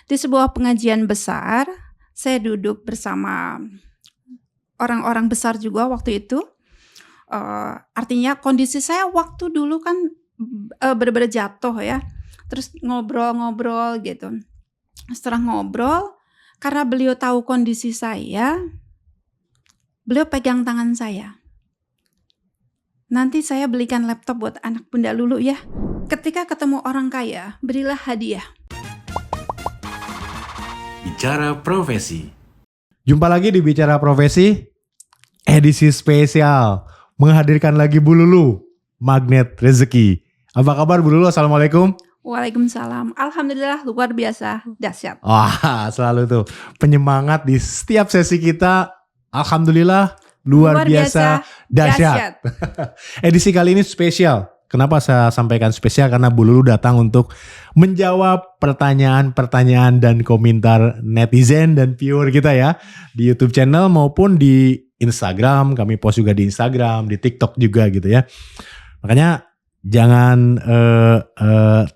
Di sebuah pengajian besar, saya duduk bersama orang-orang besar juga waktu itu. Artinya kondisi saya waktu dulu kan bener-bener jatuh ya. Terus ngobrol-ngobrol gitu. Setelah ngobrol, karena beliau tahu kondisi saya, beliau pegang tangan saya. Nanti saya belikan laptop buat anak Bunda Lulu ya. Ketika ketemu orang kaya, berilah hadiah. Bicara Profesi. Jumpa lagi di Bicara Profesi, edisi spesial. Menghadirkan lagi Bu Lulu, Magnet Rezeki. Apa kabar Bu Lulu? Assalamualaikum. Waalaikumsalam. Alhamdulillah luar biasa, dahsyat. Wah, selalu tuh penyemangat di setiap sesi kita. Alhamdulillah luar biasa dahsyat. Edisi kali ini spesial. Kenapa saya sampaikan spesial? Karena Bu Lulu datang untuk menjawab pertanyaan-pertanyaan dan komentar netizen dan viewer kita ya. Di YouTube channel maupun di Instagram. Kami post juga di Instagram, di TikTok juga gitu ya. Makanya jangan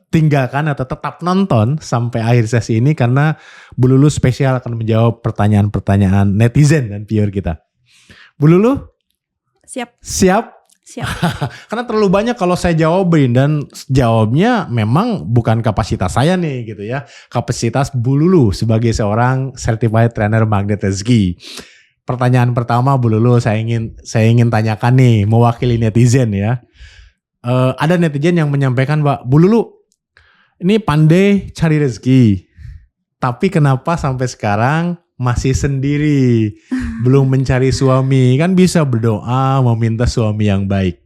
tinggalkan atau tetap nonton sampai akhir sesi ini. Karena Bu Lulu spesial akan menjawab pertanyaan-pertanyaan netizen dan viewer kita. Bu Lulu? Siap. Siap? Siap. Karena terlalu banyak kalau saya jawabin dan jawabnya memang bukan kapasitas saya nih gitu ya. Kapasitas Bu Lulu sebagai seorang certified trainer magnet rezeki. Pertanyaan pertama Bu Lulu saya ingin tanyakan nih mewakili netizen ya. Ada netizen yang menyampaikan Mbak Bu Lulu ini pandai cari rezeki. Tapi kenapa sampai sekarang masih sendiri, belum mencari suami? Kan bisa berdoa meminta suami yang baik.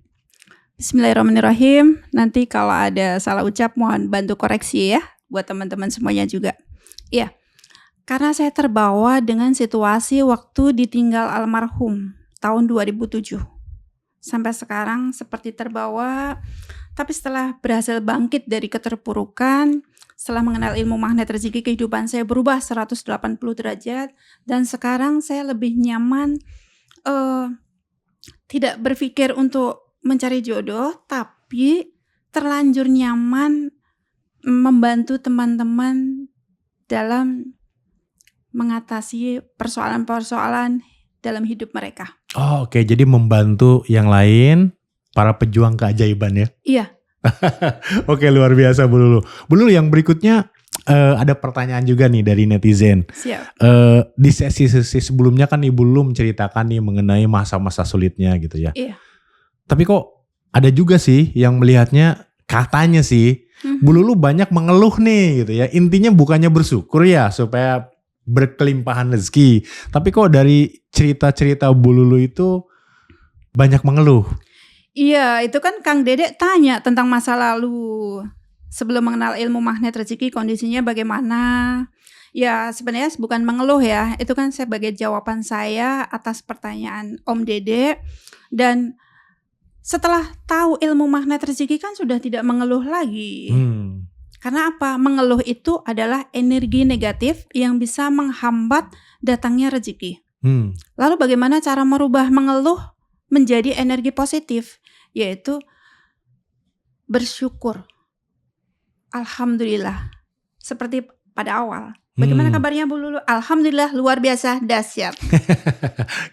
Bismillahirrahmanirrahim. Nanti kalau ada salah ucap mohon bantu koreksi ya buat teman-teman semuanya juga. Iya. Karena saya terbawa dengan situasi waktu ditinggal almarhum tahun 2007. Sampai sekarang seperti terbawa, tapi setelah berhasil bangkit dari keterpurukan, setelah mengenal ilmu magnet rezeki, kehidupan saya berubah 180 derajat dan sekarang saya lebih nyaman tidak berpikir untuk mencari jodoh, tapi terlanjur nyaman membantu teman-teman dalam mengatasi persoalan-persoalan dalam hidup mereka. Oh, oke. Jadi membantu yang lain, para pejuang keajaiban ya? Iya. Oke, luar biasa Bu Lulu. Bu Lulu, yang berikutnya ada pertanyaan juga nih dari netizen. Siap. Di sesi-sesi sebelumnya kan Ibu Lulu menceritakan nih mengenai masa-masa sulitnya gitu ya. Iya. Tapi kok ada juga sih yang melihatnya, katanya sih Bu Lulu banyak mengeluh nih gitu ya. Intinya bukannya bersyukur ya supaya berkelimpahan rezeki. Tapi kok dari cerita-cerita Bu Lulu itu banyak mengeluh. Iya, itu kan Kang Dedek tanya tentang masa lalu. Sebelum mengenal ilmu magnet rezeki kondisinya bagaimana? Ya sebenarnya bukan mengeluh ya. Itu kan sebagai jawaban saya atas pertanyaan Om Dede. Dan setelah tahu ilmu magnet rezeki kan sudah tidak mengeluh lagi. Karena apa? Mengeluh itu adalah energi negatif yang bisa menghambat datangnya rezeki. Lalu bagaimana cara merubah mengeluh menjadi energi positif? Yaitu bersyukur. Alhamdulillah. Seperti pada awal. Bagaimana kabarnya Bu Lulu? Alhamdulillah luar biasa dahsyat.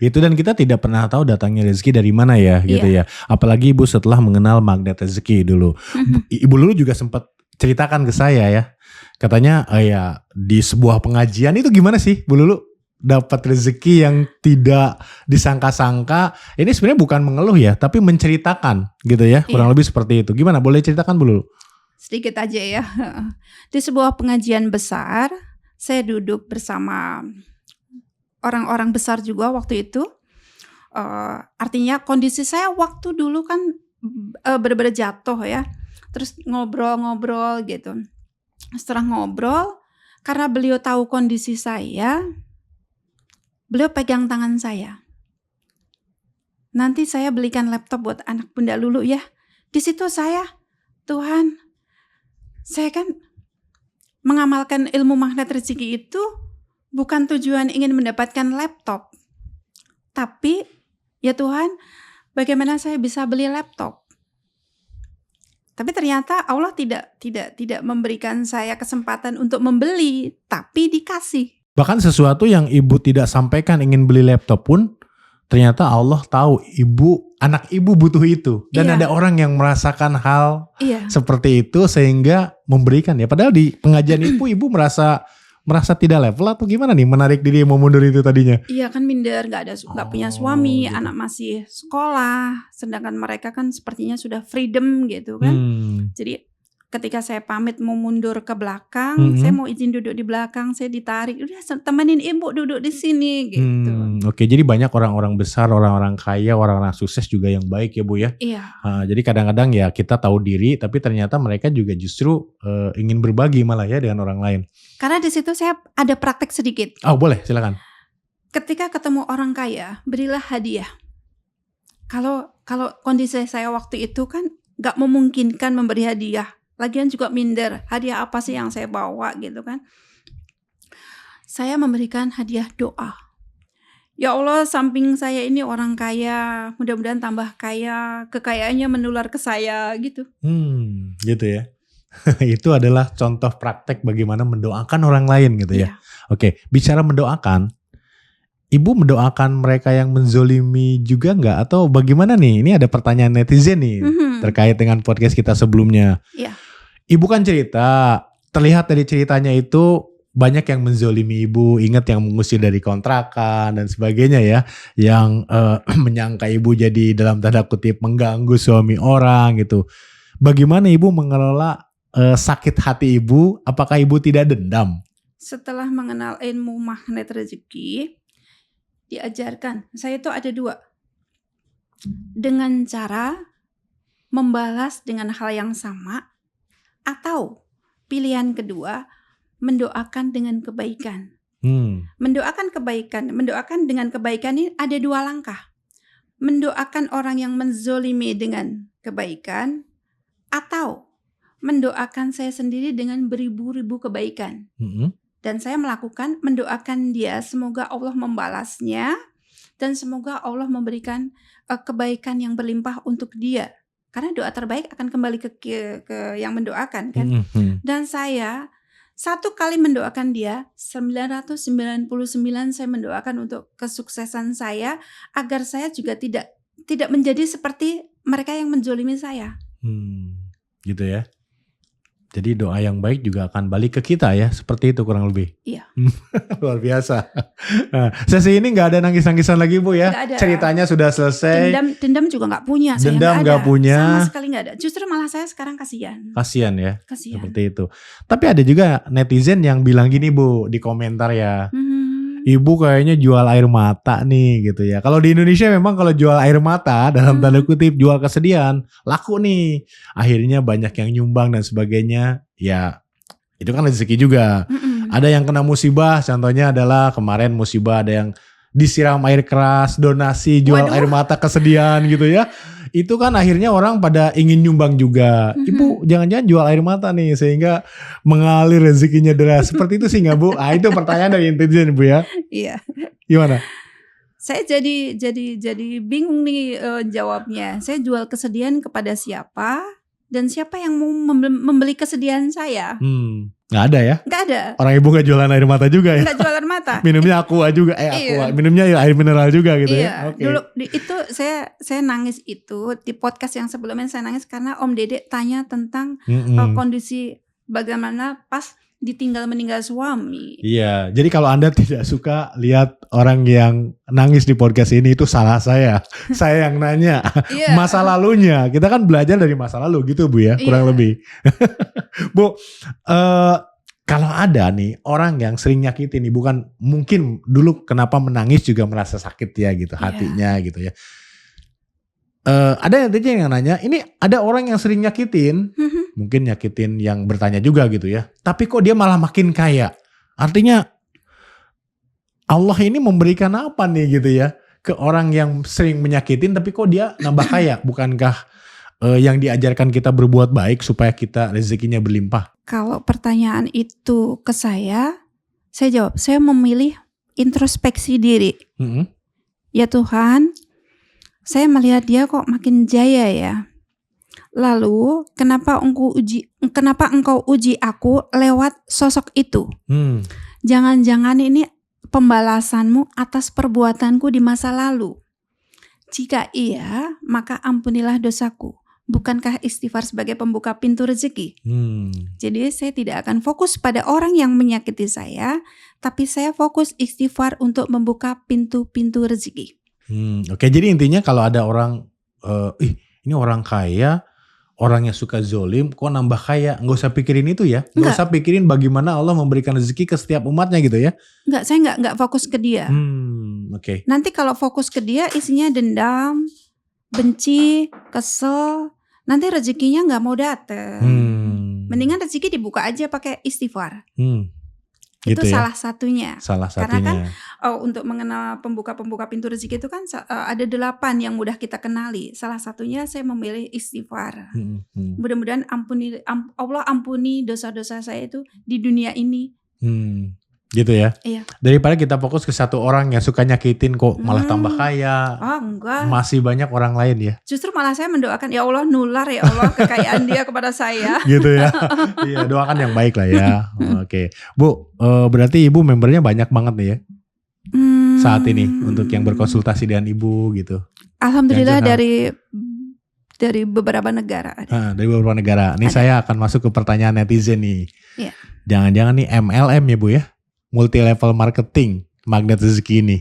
Itu, dan kita tidak pernah tahu datangnya rezeki dari mana ya gitu ya. Apalagi Ibu setelah mengenal magnet rezeki dulu. Ibu Lulu juga sempat ceritakan ke saya ya. Katanya ya di sebuah pengajian itu gimana sih Bu Lulu dapat rezeki yang tidak disangka-sangka. Ini sebenarnya bukan mengeluh ya, tapi menceritakan gitu ya. Kurang lebih seperti itu. Gimana? Boleh ceritakan Bu Lulu? Sedikit aja ya. Di sebuah pengajian besar, saya duduk bersama orang-orang besar juga waktu itu. Artinya kondisi saya waktu dulu kan bener-bener jatuh ya. Terus ngobrol-ngobrol gitu. Setelah ngobrol, karena beliau tahu kondisi saya, beliau pegang tangan saya. Nanti saya belikan laptop buat anak Bunda Lulu ya. Di situ saya, Tuhan, saya kan mengamalkan ilmu magnet rezeki itu bukan tujuan ingin mendapatkan laptop. Tapi, ya Tuhan, bagaimana saya bisa beli laptop? Tapi ternyata Allah tidak memberikan saya kesempatan untuk membeli, tapi dikasih. Bahkan sesuatu yang ibu tidak sampaikan ingin beli laptop pun ternyata Allah tahu anak ibu butuh itu. Dan Iya. ada orang yang merasakan hal Iya. seperti itu sehingga memberikan ya. Padahal di pengajian ibu merasa tidak level atau gimana nih menarik diri mau mundur itu tadinya? Iya kan minder, nggak punya suami, gitu. anak masih sekolah, sedangkan mereka kan sepertinya sudah freedom gitu kan. Jadi ketika saya pamit mau mundur ke belakang, saya mau izin duduk di belakang, saya ditarik, udah temenin ibu duduk di sini gitu. Oke, jadi banyak orang-orang besar, orang-orang kaya, orang-orang sukses juga yang baik ya Bu ya. Iya. Jadi kadang-kadang ya kita tahu diri, tapi ternyata mereka juga justru ingin berbagi malah ya dengan orang lain. Karena di situ saya ada praktek sedikit. Oh boleh, silakan. Ketika ketemu orang kaya, berilah hadiah. Kalau kondisi saya waktu itu kan nggak memungkinkan memberi hadiah. Lagian juga minder, hadiah apa sih yang saya bawa gitu kan. Saya memberikan hadiah doa. Ya Allah, samping saya ini orang kaya, mudah-mudahan tambah kaya, kekayaannya menular ke saya gitu. Gitu ya. Itu adalah contoh praktek bagaimana mendoakan orang lain gitu ya. Oke, bicara mendoakan, ibu mendoakan mereka yang menzolimi juga nggak? Atau bagaimana nih? Ini ada pertanyaan netizen nih terkait dengan podcast kita sebelumnya. Iya. Ibu kan cerita, terlihat dari ceritanya itu banyak yang menzolimi ibu, ingat yang mengusir dari kontrakan dan sebagainya ya, yang menyangka ibu jadi dalam tanda kutip mengganggu suami orang gitu. Bagaimana ibu mengelola sakit hati ibu? Apakah ibu tidak dendam? Setelah mengenal ilmu magnet rezeki, diajarkan, saya itu ada 2. Dengan cara membalas dengan hal yang sama, atau pilihan kedua, mendoakan dengan kebaikan. Mendoakan dengan kebaikan ini ada 2 langkah. Mendoakan orang yang menzolimi dengan kebaikan, atau mendoakan saya sendiri dengan beribu-ribu kebaikan. Dan saya mendoakan dia, semoga Allah membalasnya, dan semoga Allah memberikan kebaikan yang berlimpah untuk dia. Karena doa terbaik akan kembali ke yang mendoakan kan. Dan saya 1 kali mendoakan dia, 999 saya mendoakan untuk kesuksesan saya, agar saya juga tidak menjadi seperti mereka yang menzolimi saya. Gitu ya. Jadi doa yang baik juga akan balik ke kita ya, seperti itu kurang lebih. Iya. Luar biasa. Nah, sesi ini nggak ada nangis-nangisan lagi Bu ya. Nggak ada. Ceritanya sudah selesai. Dendam juga nggak punya. Saya Dendam nggak punya. Sama sekali nggak ada. Justru malah saya sekarang kasihan. Kasihan ya. Kasihan. Seperti itu. Tapi ada juga netizen yang bilang gini Bu di komentar ya. Ibu kayaknya jual air mata nih gitu ya. Kalau di Indonesia memang kalau jual air mata dalam tanda kutip jual kesedihan laku nih. Akhirnya banyak yang nyumbang dan sebagainya. Ya itu kan rezeki juga. Ada yang kena musibah, contohnya adalah kemarin musibah ada yang disiram air keras, donasi jual air mata kesedihan gitu ya. Itu kan akhirnya orang pada ingin nyumbang juga. Ibu jangan-jangan jual air mata nih sehingga mengalir rezekinya deras. Seperti itu sih nggak Bu? Itu pertanyaan dari netizen Bu ya. Iya. Gimana? Saya jadi bingung nih jawabnya. Saya jual kesedihan kepada siapa? Dan siapa yang mau membeli kesedihan saya? Nggak ada ya? Nggak ada. Orang ibu nggak jualan air mata juga ya? Nggak jualan mata. Minumnya aqua juga, aqua. Minumnya ya air mineral juga gitu ya? Iya. Dulu itu saya nangis itu di podcast yang sebelumnya saya nangis karena Om Dedek tanya tentang kondisi bagaimana pas ditinggal meninggal suami. Iya, jadi kalau Anda tidak suka lihat orang yang nangis di podcast ini itu salah saya. Saya yang nanya. Iya. Masa lalunya, kita kan belajar dari masa lalu gitu Bu ya, kurang lebih. Bu, kalau ada nih orang yang sering nyakitin nih, bukan mungkin dulu kenapa menangis juga merasa sakit ya gitu hatinya gitu ya. Ada netizen yang nanya, ini ada orang yang sering nyakitin, mungkin nyakitin yang bertanya juga gitu ya. Tapi kok dia malah makin kaya? Artinya Allah ini memberikan apa nih gitu ya ke orang yang sering menyakitin, tapi kok dia nambah kaya? Bukankah yang diajarkan kita berbuat baik supaya kita rezekinya berlimpah? Kalau pertanyaan itu ke saya jawab, saya memilih introspeksi diri. Ya Tuhan, saya melihat dia kok makin jaya ya. Lalu kenapa engkau uji aku lewat sosok itu? Jangan-jangan ini pembalasanmu atas perbuatanku di masa lalu. Jika iya, maka ampunilah dosaku. Bukankah istighfar sebagai pembuka pintu rezeki? Jadi saya tidak akan fokus pada orang yang menyakiti saya, tapi saya fokus istighfar untuk membuka pintu-pintu rezeki. Oke, jadi intinya kalau ada orang, ini orang kaya, orang yang suka zolim, kok nambah kaya? Nggak usah pikirin itu ya. Nggak usah pikirin bagaimana Allah memberikan rezeki ke setiap umatnya gitu ya. Enggak, saya enggak fokus ke dia. Oke. Nanti kalau fokus ke dia isinya dendam, benci, kesel, nanti rezekinya nggak mau datang. Mendingan rezeki dibuka aja pakai istighfar. Itu Gitu ya? salah satunya. Salah Karena kan satunya. untuk mengenal pembuka pintu rezeki itu kan ada 8 yang mudah kita kenali. Salah satunya saya memilih istighfar. Mudah-mudahan Allah ampuni dosa-dosa saya itu di dunia ini. Gitu ya. Iya. Daripada kita fokus ke satu orang yang suka nyakitin kok malah tambah kaya. Enggak. Masih banyak orang lain ya. Justru malah saya mendoakan, ya Allah nular ya Allah kekayaan dia kepada saya. Gitu ya. Iya, doakan yang baik lah ya. Oke. Bu, berarti Ibu membernya banyak banget nih ya. Saat ini untuk yang berkonsultasi dengan Ibu gitu. Alhamdulillah dari beberapa negara. Dari beberapa negara. Nih saya akan masuk ke pertanyaan netizen nih. Iya. Jangan-jangan nih MLM ya Bu ya? Multi level marketing magnet rezeki ini.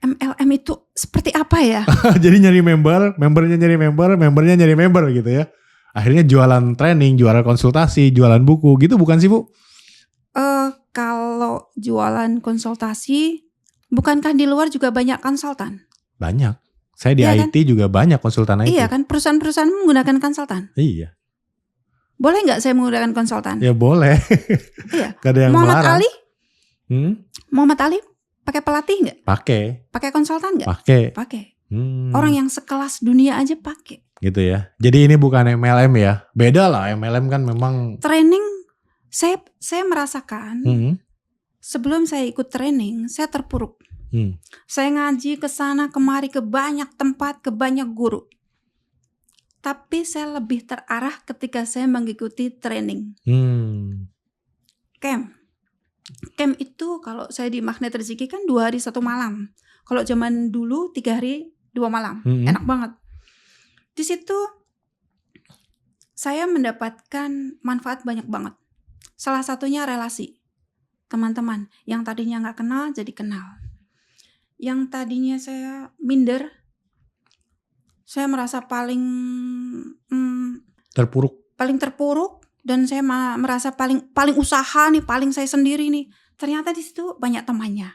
MLM itu seperti apa ya? Jadi nyari membernya nyari membernya nyari member gitu ya. Akhirnya jualan training, jualan konsultasi, jualan buku gitu bukan sih Bu? Kalau jualan konsultasi, bukankah di luar juga banyak konsultan? Banyak. Saya di Iya IT kan? Juga banyak konsultan IT. Iya kan, perusahaan-perusahaan menggunakan konsultan. Iya. Boleh nggak saya menggunakan konsultan? Ya boleh. Iya. Gak ada yang Muhammad melarang. Ali? Muhammad Ali pakai pelatih nggak? Pakai. Pakai konsultan nggak? Pakai. Orang yang sekelas dunia aja pakai. Gitu ya. Jadi ini bukan MLM ya. Beda lah, MLM kan memang training. Saya merasakan sebelum saya ikut training saya terpuruk. Saya ngaji ke sana kemari ke banyak tempat, ke banyak guru. Tapi saya lebih terarah ketika saya mengikuti training. Camp itu kalau saya di Magnet Rezeki kan 2 hari 1 malam. Kalau zaman dulu 3 hari 2 malam. Enak banget. Di situ saya mendapatkan manfaat banyak banget. Salah satunya relasi. Teman-teman yang tadinya gak kenal jadi kenal. Yang tadinya saya minder, saya merasa paling terpuruk. Dan saya merasa paling usaha nih, paling saya sendiri nih. Ternyata di situ banyak temannya.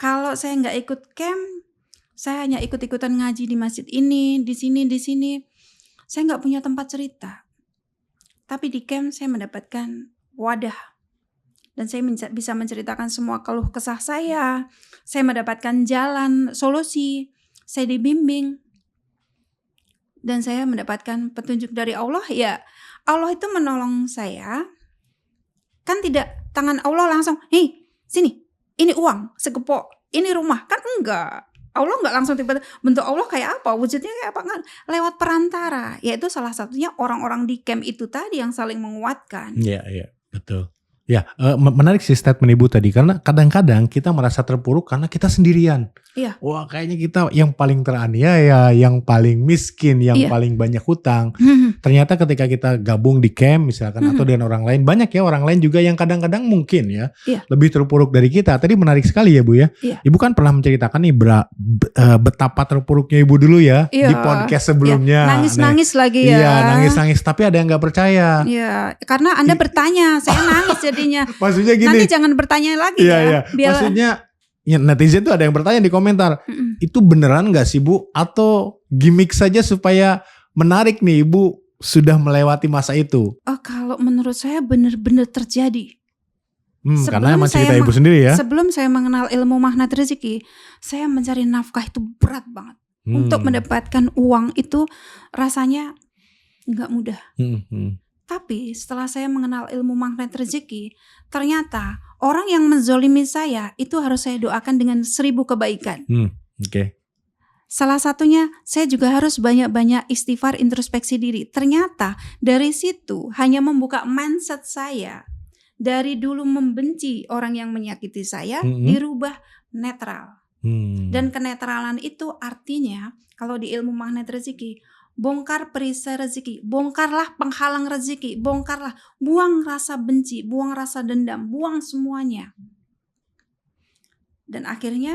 Kalau saya nggak ikut camp, saya hanya ikut-ikutan ngaji di masjid ini, di sini. Saya nggak punya tempat cerita. Tapi di camp saya mendapatkan wadah. Dan saya bisa menceritakan semua keluh kesah saya. Saya mendapatkan jalan, solusi. Saya dibimbing. Dan saya mendapatkan petunjuk dari Allah ya. Allah itu menolong saya, kan tidak tangan Allah langsung, sini, ini uang, segepok, ini rumah, kan enggak. Allah enggak langsung tiba-tiba, bentuk Allah kayak apa, wujudnya kayak apa, kan lewat perantara, yaitu salah satunya orang-orang di camp itu tadi yang saling menguatkan. Iya, betul. Ya, menarik sih statement Ibu tadi, karena kadang-kadang kita merasa terpuruk karena kita sendirian. Iya. Wah, kayaknya kita yang paling teraniaya, yang paling miskin, yang paling banyak hutang. Ternyata ketika kita gabung di camp misalkan atau dengan orang lain, banyak ya orang lain juga yang kadang-kadang mungkin ya lebih terpuruk dari kita. Tadi menarik sekali ya Bu ya. Ibu kan pernah menceritakan nih betapa terpuruknya Ibu dulu ya di podcast sebelumnya. Nangis-nangis lagi ya. Iya, nangis-nangis, tapi ada yang gak percaya. Iya, karena Anda bertanya, saya nangis jadinya. Maksudnya gini. Nanti jangan bertanya lagi ya. Maksudnya netizen tuh ada yang bertanya di komentar, itu beneran gak sih Bu? Atau gimmick saja supaya menarik nih Ibu sudah melewati masa itu? Kalau menurut saya benar-benar terjadi. Karena emang cerita Ibu sendiri ya. Sebelum saya mengenal ilmu magnet rezeki, saya mencari nafkah itu berat banget. Untuk mendapatkan uang itu rasanya gak mudah. Tapi setelah saya mengenal ilmu magnet rezeki, ternyata orang yang menzolimi saya itu harus saya doakan dengan 1000 kebaikan. Oke. salah satunya saya juga harus banyak-banyak istighfar, introspeksi diri. Ternyata dari situ hanya membuka mindset saya. Dari dulu membenci orang yang menyakiti saya, dirubah netral. Dan kenetralan itu artinya kalau di ilmu magnet rezeki, bongkar perisai rezeki, bongkarlah penghalang rezeki, bongkarlah, buang rasa benci, buang rasa dendam, buang semuanya. Dan akhirnya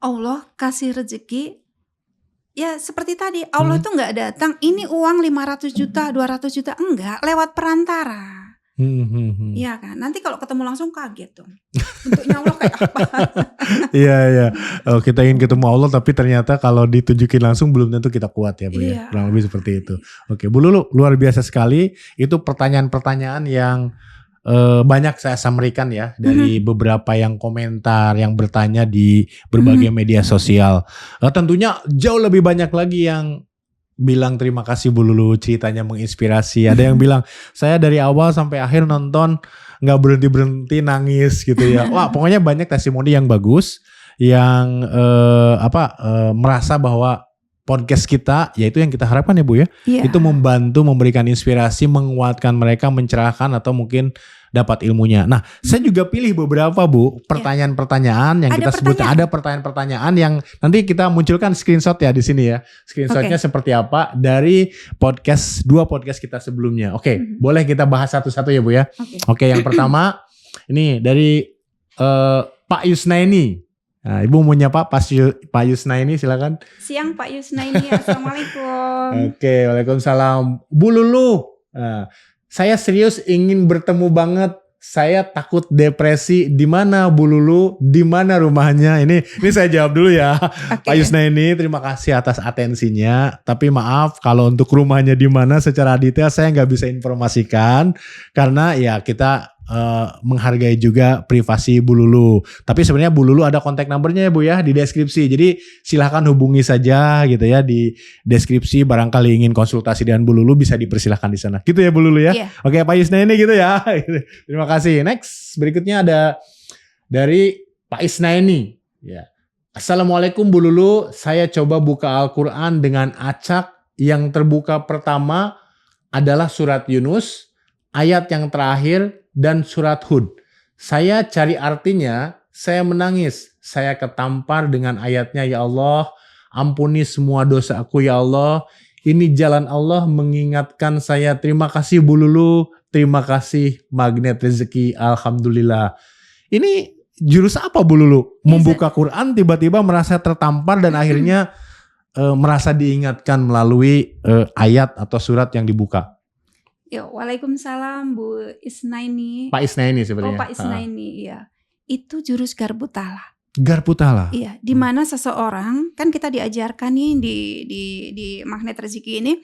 Allah kasih rezeki. Ya seperti tadi, Allah itu gak datang, ini uang 500 juta, 200 juta, enggak, lewat perantara. Iya kan, nanti kalau ketemu langsung kaget dong. Bentuknya Allah kayak apa? Iya. Kita ingin ketemu Allah tapi ternyata kalau ditunjukin langsung belum tentu kita kuat ya Bu ya. Kurang lebih seperti itu. Oke, Bu Lulu luar biasa sekali. Itu pertanyaan-pertanyaan yang banyak saya summary-kan ya dari beberapa yang komentar, yang bertanya di berbagai media sosial. Tentunya jauh lebih banyak lagi yang bilang terima kasih Bu Lulu, ceritanya menginspirasi. Ada yang bilang saya dari awal sampai akhir nonton nggak berhenti nangis gitu ya. Wah, pokoknya banyak testimoni yang bagus, yang merasa bahwa podcast kita, yaitu yang kita harapkan ya Bu ya, itu membantu, memberikan inspirasi, menguatkan mereka, mencerahkan atau mungkin dapat ilmunya. Nah, saya juga pilih beberapa Bu pertanyaan-pertanyaan yang kita sebut ada pertanyaan-pertanyaan yang nanti kita munculkan screenshot ya di sini ya. Screenshotnya seperti apa dari dua podcast kita sebelumnya. Oke, boleh kita bahas satu-satu ya Bu ya. Oke, yang pertama ini dari Pak Yusnaini. Nah, Ibu mau nyapa Pak Yusnaini, silakan. Siang Pak Yusnaini, Assalamualaikum. Oke, waalaikumsalam. Bu Lulu, saya serius ingin bertemu banget. Saya takut depresi. Di mana Bu Lulu? Di mana rumahnya? Ini saya jawab dulu ya. Pak Yusnaini, terima kasih atas atensinya. Tapi maaf kalau untuk rumahnya di mana secara detail saya nggak bisa informasikan karena ya kita menghargai juga privasi Bu Lulu. Tapi sebenarnya Bu Lulu ada kontak nomornya ya Bu ya di deskripsi. Jadi silahkan hubungi saja gitu ya di deskripsi. Barangkali ingin konsultasi dengan Bu Lulu bisa dipersilahkan di sana. Gitu ya Bu Lulu ya. Oke Pak Yusna ini gitu ya. Terima kasih. Next berikutnya ada dari Pak Isnaini. Ya. Assalamualaikum Bu Lulu. Saya coba buka Al-Quran dengan acak. Yang terbuka pertama adalah surat Yunus, ayat yang terakhir dan surat Hud. Saya cari artinya, saya menangis. Saya ketampar dengan ayatnya, ya Allah, ampuni semua dosa aku ya Allah. Ini jalan Allah mengingatkan saya. Terima kasih Bu Lulu, terima kasih Magnet Rezeki, alhamdulillah. Ini jurus apa Bu Lulu? Membuka Quran tiba-tiba merasa tertampar dan akhirnya merasa diingatkan melalui ayat atau surat yang dibuka. Waalaikumsalam Bu Isnaini. Pak Isnaini sebenarnya. Pak Isnaini, iya. Itu jurus Garbutala. Garbutala. Iya, di mana seseorang kan kita diajarkan nih di Magnet Rezeki ini,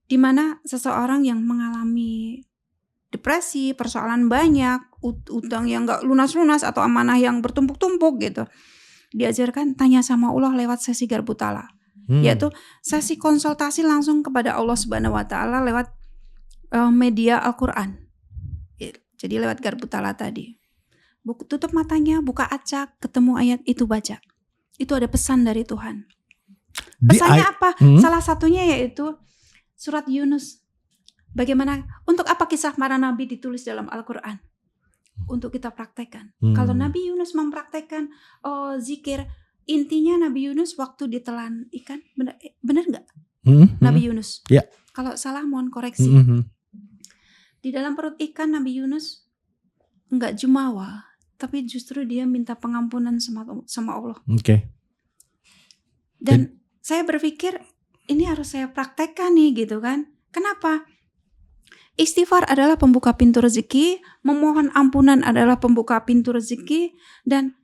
di mana seseorang yang mengalami depresi, persoalan banyak, utang yang enggak lunas-lunas atau amanah yang bertumpuk-tumpuk gitu. Diajarkan tanya sama Allah lewat sesi Garbutala. Yaitu sesi konsultasi langsung kepada Allah Subhanahu wa taala lewat media Al-Quran. Jadi lewat Garbutala tadi. Tutup matanya, buka acak, ketemu ayat itu baca. Itu ada pesan dari Tuhan. Pesannya apa? Salah satunya yaitu surat Yunus. Bagaimana, untuk apa kisah para nabi ditulis dalam Al-Quran? Untuk kita praktekkan. Kalau Nabi Yunus mempraktekkan zikir, intinya Nabi Yunus waktu ditelan ikan, benar nggak? Nabi Yunus. Kalau salah mohon koreksi. Di dalam perut ikan Nabi Yunus enggak jumawa, tapi justru dia minta pengampunan sama Allah. Dan saya berpikir ini harus saya praktekkan nih gitu kan. Kenapa? Istighfar adalah pembuka pintu rezeki, memohon ampunan adalah pembuka pintu rezeki, dan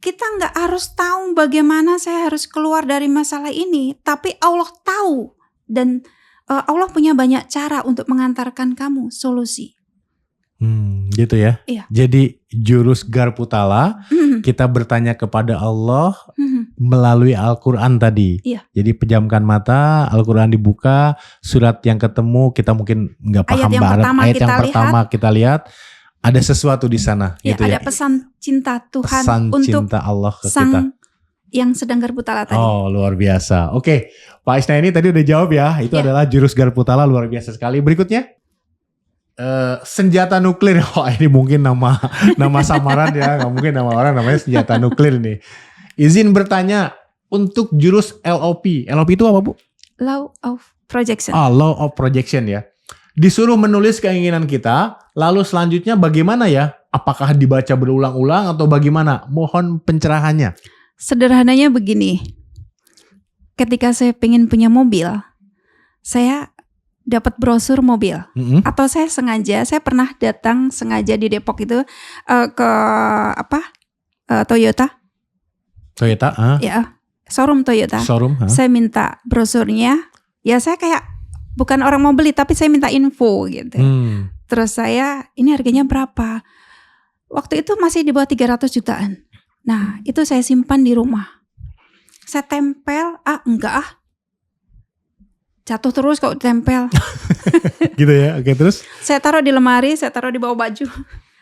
kita nggak harus tahu bagaimana saya harus keluar dari masalah ini, tapi Allah tahu dan Allah punya banyak cara untuk mengantarkan kamu solusi. Gitu ya. Iya. Jadi jurus Garbutala kita bertanya kepada Allah melalui Al-Quran tadi. Iya. Jadi pejamkan mata, Al-Quran dibuka, surat yang ketemu kita mungkin nggak paham banget. Ayat yang pertama kita lihat ada sesuatu di sana. Ya, gitu ada ya. pesan cinta Tuhan pesan untuk cinta Allah ke sang kita. yang sedang Garputala tadi. Oh, luar biasa. Oke, Pak Isna ini tadi udah jawab ya. Itu Ya. adalah jurus Garputala, luar biasa sekali. Berikutnya, senjata nuklir. Oh, ini mungkin nama samaran ya. Nggak mungkin nama orang, namanya senjata nuklir nih. Izin bertanya, untuk jurus LOP. LOP itu apa, Bu? Law of Projection. Law of Projection ya. Disuruh menulis keinginan kita, lalu selanjutnya bagaimana ya? Apakah dibaca berulang-ulang atau bagaimana? Mohon pencerahannya. Sederhananya begini. Ketika saya pengen punya mobil, saya dapat brosur mobil. Atau saya pernah datang sengaja di Depok itu ke Toyota. Toyota, Ya, showroom Toyota. showroom. Saya minta brosurnya. Ya saya kayak bukan orang mau beli tapi saya minta info gitu. Terus ini harganya berapa? Waktu itu masih di bawah 300 jutaan. Nah, itu saya simpan di rumah. Saya tempel, jatuh terus kok tempel. Gitu ya, oke terus? Saya taruh di lemari, saya taruh di bawah baju.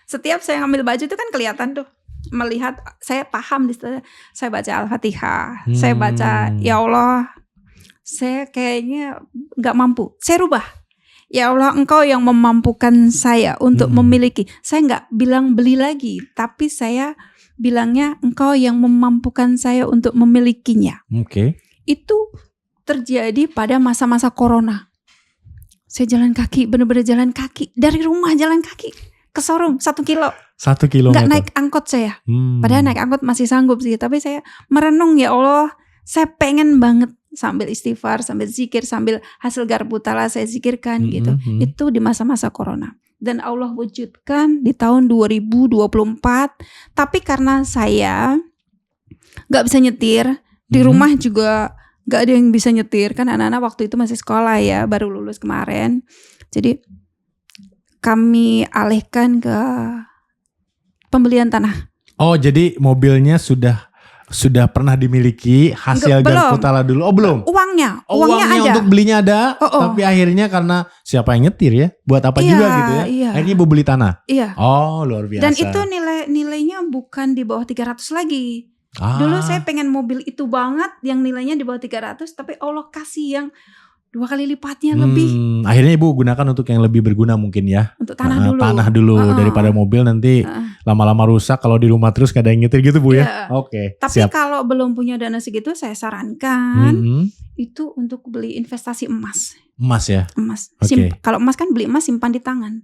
Setiap saya ngambil baju itu kan kelihatan tuh. Melihat, saya paham di situ. Saya baca Al-Fatihah. Saya baca, ya Allah, saya kayaknya gak mampu. Saya rubah. Ya Allah, Engkau yang memampukan saya untuk memiliki. Saya gak bilang beli lagi, tapi saya bilangnya Engkau yang memampukan saya untuk memilikinya. Oke. Itu terjadi pada masa-masa corona. Saya jalan kaki, benar-benar jalan kaki. Dari rumah jalan kaki ke showroom 1 kilo. 1 kilometer. Nggak naik angkot saya. Padahal naik angkot masih sanggup sih. Tapi saya merenung, ya Allah, saya pengen banget sambil istighfar, sambil zikir, sambil hasil Garputala saya zikirkan gitu. Itu di masa-masa corona. Dan Allah wujudkan di tahun 2024. Tapi karena saya nggak bisa nyetir, di rumah juga nggak ada yang bisa nyetir. Kan anak-anak waktu itu masih sekolah ya, baru lulus kemarin. Jadi kami alihkan ke pembelian tanah. Oh, jadi mobilnya sudah pernah dimiliki hasil Garputala dulu. Oh, belum. Uangnya Uangnya ada. untuk belinya ada, tapi akhirnya karena siapa yang nyetir ya? Buat apa juga gitu ya? Iya. Akhirnya ibu beli tanah. Iya. Oh, luar biasa. Dan itu nilainya bukan di bawah 300 lagi. Dulu saya pengen mobil itu banget yang nilainya di bawah 300, tapi Allah kasih yang 2 kali lipatnya lebih. Akhirnya ibu gunakan untuk yang lebih berguna mungkin ya. Untuk tanah dulu. Tanah dulu daripada mobil nanti lama-lama rusak kalau di rumah terus gak ada yang nyetir gitu Bu ya. Oke. Tapi siap. kalau belum punya dana segitu, saya sarankan itu untuk beli investasi emas. Emas ya. Emas. Oke. Kalau emas kan beli emas simpan di tangan.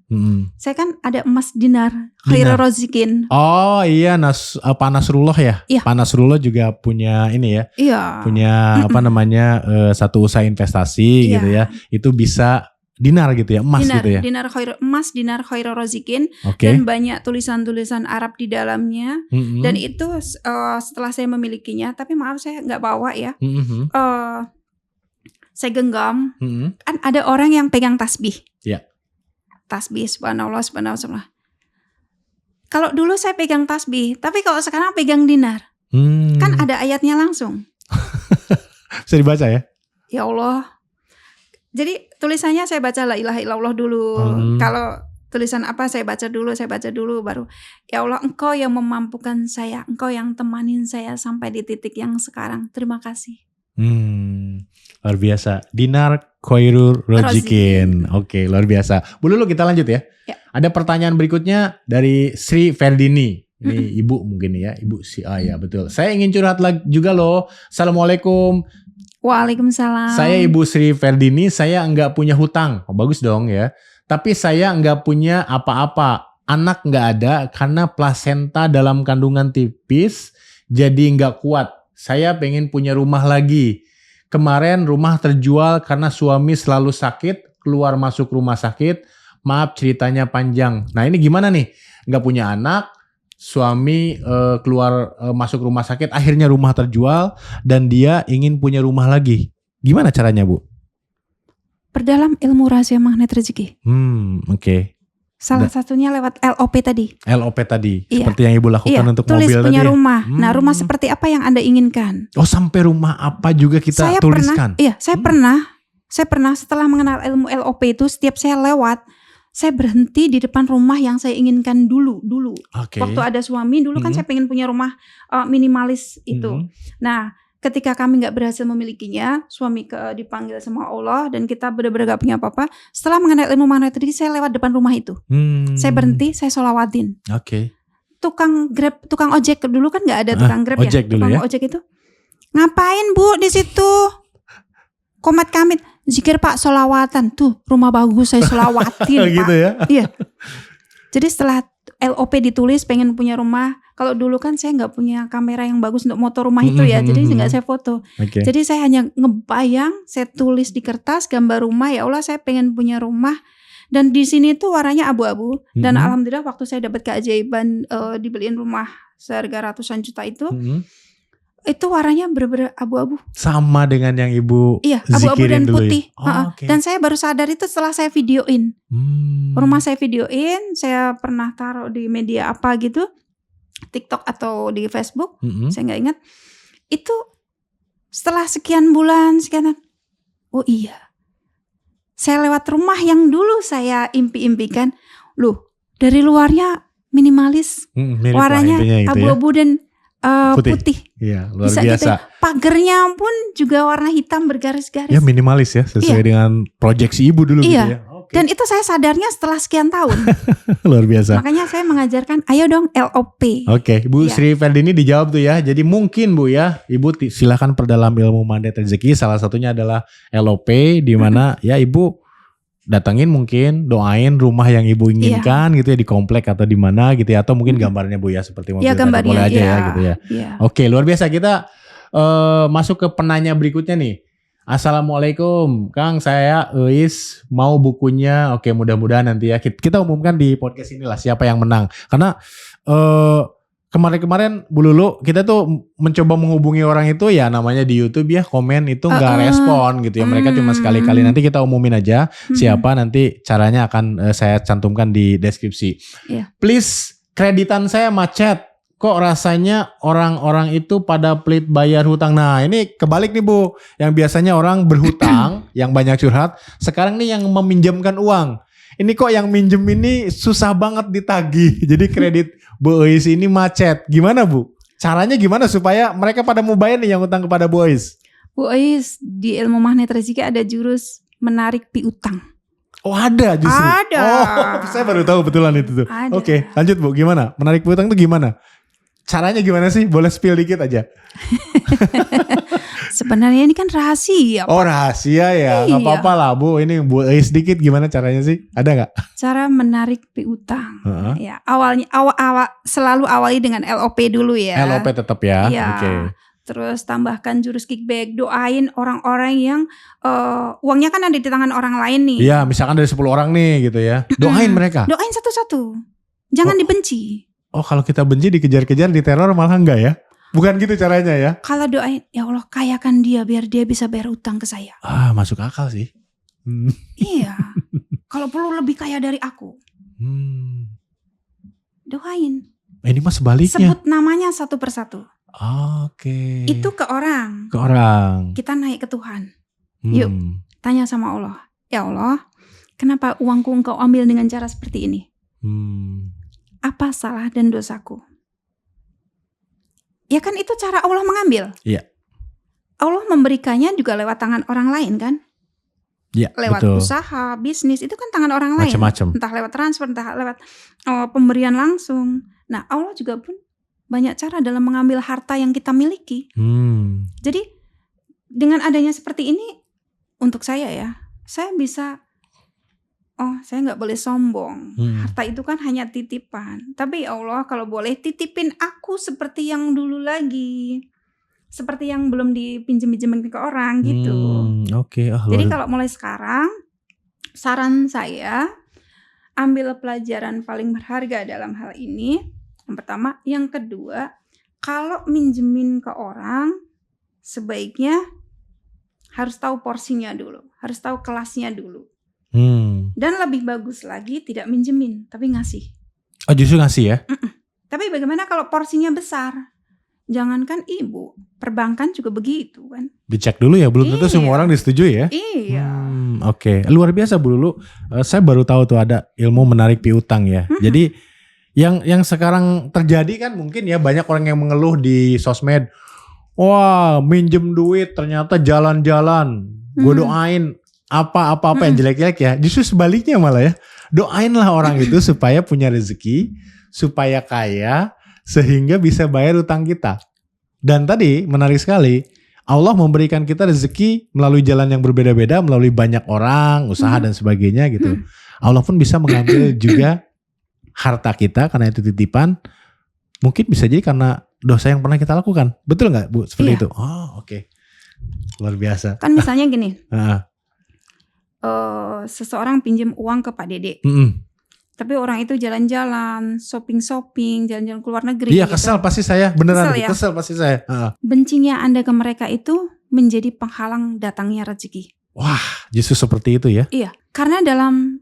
Saya kan ada emas dinar. Dinar. Khairul Rozikin. Oh iya, Pak Nasrullah ya. Iya. Pak Nasrullah juga punya ini ya. Iya. Punya apa namanya satu usaha investasi gitu ya. Itu bisa dinar gitu ya, emas gitu ya. Dinar Khairul Rozikin. Oke. Dan banyak tulisan-tulisan Arab di dalamnya. Dan itu setelah saya memilikinya, tapi maaf saya nggak bawa ya. Saya genggam. Kan ada orang yang pegang tasbih. Iya. Tasbih, subhanallah, subhanallah. Kalau dulu saya pegang tasbih, tapi kalau sekarang pegang dinar. Kan ada ayatnya langsung. Bisa dibaca ya? Ya Allah. Jadi tulisannya saya baca la ilaha illallah dulu. Kalau tulisan apa saya baca dulu baru. Ya Allah, Engkau yang memampukan saya, Engkau yang temanin saya sampai di titik yang sekarang. Terima kasih. Luar biasa. Dinar Khairul Rozikin. Oke, luar biasa. Bu Lulu, kita lanjut ya. Ada pertanyaan berikutnya dari Sri Ferdini. Ini ibu mungkin ya, ibu si A ya, betul. Saya ingin curhat lagi juga loh. Assalamualaikum. Waalaikumsalam. Saya Ibu Sri Ferdini, saya enggak punya hutang. Oh, bagus dong ya. Tapi saya enggak punya apa-apa. Anak enggak ada karena plasenta dalam kandungan tipis jadi enggak kuat. Saya pengen punya rumah lagi. Kemarin rumah terjual karena suami selalu sakit, keluar masuk rumah sakit. Maaf ceritanya panjang. Nah ini gimana nih? Enggak punya anak, suami keluar masuk rumah sakit, akhirnya rumah terjual dan dia ingin punya rumah lagi. Gimana caranya, Bu? Perdalam ilmu rahasia magnet rezeki. Oke. Salah satunya lewat LOP tadi. LOP tadi, Iya. seperti yang Ibu lakukan untuk tulis mobil punya tadi. rumah. Nah, rumah seperti apa yang Anda inginkan? Oh, sampai rumah apa juga kita tuliskan? Saya pernah setelah mengenal ilmu LOP itu, setiap saya lewat, saya berhenti di depan rumah yang saya inginkan dulu. Oke. Waktu ada suami dulu kan Mhm. saya pengen punya rumah minimalis itu. Mhm. Nah, ketika kami nggak berhasil memilikinya, suami dipanggil sama Allah dan kita benar-benar gak punya apa-apa. Setelah mengenal ilmu magnet tadi, saya lewat depan rumah itu. Saya berhenti, saya sholawatin. Oke. Tukang Grab, tukang ojek dulu kan nggak ada tukang Grab ojek ya. dulu Tukang ya? ojek itu, ngapain Bu di situ? Komat kamit, zikir Pak, sholawatan. Tuh rumah bagus saya sholawatin Pak. Gitu ya? Iya. Jadi setelah LOP ditulis pengen punya rumah. Kalau dulu kan saya nggak punya kamera yang bagus untuk moto rumah itu ya. Jadi nggak saya foto. Oke. Jadi saya hanya ngebayang, saya tulis di kertas gambar rumah. Ya Allah, saya pengen punya rumah. Dan di sini tuh warnanya abu-abu. Dan alhamdulillah waktu saya dapat keajaiban dibeliin rumah seharga ratusan juta itu warnanya bener-bener abu-abu. Sama dengan yang Ibu Iya, abu-abu zikirin dan dulu putih. ya? Oke. Dan saya baru sadar itu setelah saya videoin. Rumah saya videoin, saya pernah taruh di media apa gitu, TikTok atau di Facebook, saya nggak ingat. Itu setelah sekian bulan, oh iya, saya lewat rumah yang dulu saya impi-impikan. Loh, dari luarnya minimalis, Mirip lah warnanya intinya gitu abu-abu dan putih. Iya, luar Bisa biasa. gitu ya. Pagernya pun juga warna hitam bergaris-garis. Ya minimalis ya, sesuai dengan proyeksi Ibu dulu Iya. gitu ya. Oke. Dan itu saya sadarnya setelah sekian tahun. Luar biasa. Makanya saya mengajarkan, ayo dong LOP. Oke, Bu Iya. Sri Ferdini dijawab tuh ya. Jadi mungkin Bu ya, Ibu silakan perdalam ilmu magnet rezeki. Salah satunya adalah LOP, di mana ya Ibu datangin mungkin doain rumah yang Ibu inginkan gitu ya, di komplek atau di mana gitu ya, atau mungkin gambarnya Bu ya, seperti mobil Iya, tadi, gambarnya, boleh aja iya. ya gitu ya. Iya. Oke, luar biasa. Kita masuk ke penanya berikutnya nih. Assalamualaikum Kang, saya Eis mau bukunya. Oke, mudah-mudahan nanti ya kita umumkan di podcast inilah siapa yang menang. Karena kemarin-kemarin Bu Lulu kita tuh mencoba menghubungi orang itu ya, namanya di YouTube ya, komen itu nggak respon gitu ya. Mereka cuma sekali-kali. Nanti kita umumin aja siapa, nanti caranya akan saya cantumkan di deskripsi. Iya. Please, kreditan saya macet. Kok rasanya orang-orang itu pada pelit bayar hutang. Nah ini kebalik nih Bu. Yang biasanya orang berhutang, yang banyak curhat. Sekarang nih yang meminjamkan uang. Ini kok yang minjem ini susah banget ditagih. Jadi kredit Bu Eis ini macet. Gimana Bu? Caranya gimana supaya mereka pada mau bayar nih yang hutang kepada Bu Eis? Bu Eis, di ilmu magnet rezeki ada jurus menarik piutang. Oh ada justru? Ada. Oh saya baru tahu betulan itu tuh. Ada. Oke, lanjut Bu. Gimana? Menarik piutang itu gimana? Caranya gimana sih? Boleh spill dikit aja. Sebenarnya ini kan rahasia. Oh rahasia ya, nggak Iya. apa-apa lah Bu. Ini Bu Eis sedikit gimana caranya sih? Ada nggak? Cara menarik piutang. Heeh. Ya, awal selalu awali dengan LOP dulu ya. LOP tetap ya. Iya. Oke. Terus tambahkan jurus kickback, doain orang-orang yang uangnya kan ada di tangan orang lain nih. Iya, misalkan dari 10 orang nih gitu ya. Doain mereka. Doain satu-satu. Jangan dibenci. Oh kalau kita benci dikejar-kejar, diteror malah enggak ya? Bukan gitu caranya ya? Kalau doain, ya Allah kayakan dia biar dia bisa bayar utang ke saya. Ah masuk akal sih. Iya. Kalau perlu lebih kaya dari aku. Doain. Ini mah sebaliknya. Sebut namanya satu persatu. Oke. Itu ke orang. Ke orang. Kita naik ke Tuhan. Yuk, tanya sama Allah. Ya Allah, kenapa uangku engkau ambil dengan cara seperti ini? Apa salah dan dosaku? Ya kan itu cara Allah mengambil. Iya. Allah memberikannya juga lewat tangan orang lain kan? Iya, Lewat betul. usaha, bisnis, itu kan tangan orang lain. Macam-macam. Entah lewat transfer, entah lewat pemberian langsung. Nah Allah juga pun banyak cara dalam mengambil harta yang kita miliki. Jadi dengan adanya seperti ini, untuk saya ya, saya bisa, saya nggak boleh sombong. Harta itu kan hanya titipan. Tapi ya Allah, kalau boleh titipin aku seperti yang dulu lagi, seperti yang belum dipinjem-pinjemin ke orang gitu. Oke. Jadi kalau mulai sekarang, saran saya, ambil pelajaran paling berharga dalam hal ini. Yang pertama, yang kedua, kalau minjemin ke orang, sebaiknya harus tahu porsinya dulu, harus tahu kelasnya dulu. Dan lebih bagus lagi tidak minjemin, tapi ngasih. Oh justru ngasih ya? Tapi bagaimana kalau porsinya besar? Jangankan ibu, perbankan juga begitu kan. Dicek dulu ya, belum tentu Iya. semua orang disetujui ya. Iya. Oke. Luar biasa Bu Lulu. Saya baru tahu tuh ada ilmu menarik piutang ya. Jadi yang sekarang terjadi kan mungkin ya banyak orang yang mengeluh di sosmed. Wah, minjem duit ternyata jalan-jalan. Gue doain apa-apa yang jelek-jelek ya. Justru sebaliknya malah ya. Doainlah orang itu supaya punya rezeki, supaya kaya, sehingga bisa bayar utang kita. Dan tadi menarik sekali, Allah memberikan kita rezeki melalui jalan yang berbeda-beda, melalui banyak orang, usaha dan sebagainya gitu. Allah pun bisa mengambil juga harta kita karena itu titipan. Mungkin bisa jadi karena dosa yang pernah kita lakukan. Betul nggak Bu? Seperti Iya. itu. Oh oke. Luar biasa. Kan misalnya gini, Heeh. seseorang pinjam uang ke Pak Dede. Tapi orang itu jalan-jalan, shopping-shopping, jalan-jalan ke luar negeri. Iya gitu. kesel pasti saya, beneran Kesel ya? kesel pasti saya. Bencinya Anda ke mereka itu menjadi penghalang datangnya rezeki. Wah justru seperti itu ya. Iya, karena dalam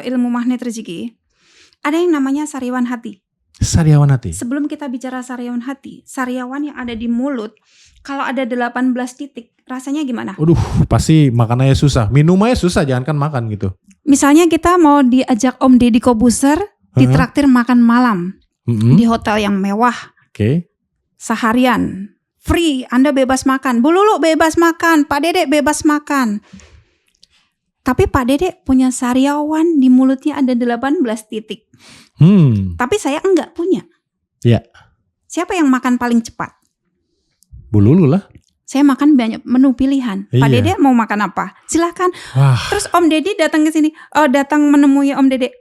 ilmu magnet rezeki ada yang namanya sariawan hati. Sariawan hati. Sebelum kita bicara sariawan hati, sariawan yang ada di mulut, kalau ada 18 titik, rasanya gimana? Waduh, pasti makanannya susah. Minumnya susah, jangankan makan gitu. Misalnya kita mau diajak Om Deddy Kobuser ditraktir makan malam di hotel yang mewah. Oke. Seharian. Free, Anda bebas makan. Bu Lulu bebas makan, Pak Dede bebas makan. Tapi Pak Dede punya sariawan di mulutnya ada 18 titik. Tapi saya enggak punya. Iya. Siapa yang makan paling cepat? Bu Lulu lah. Saya makan banyak menu pilihan. Pak Iya. Dede mau makan apa? Silahkan. Wah. Terus Om Deddy datang ke sini. Datang menemui Om Dede.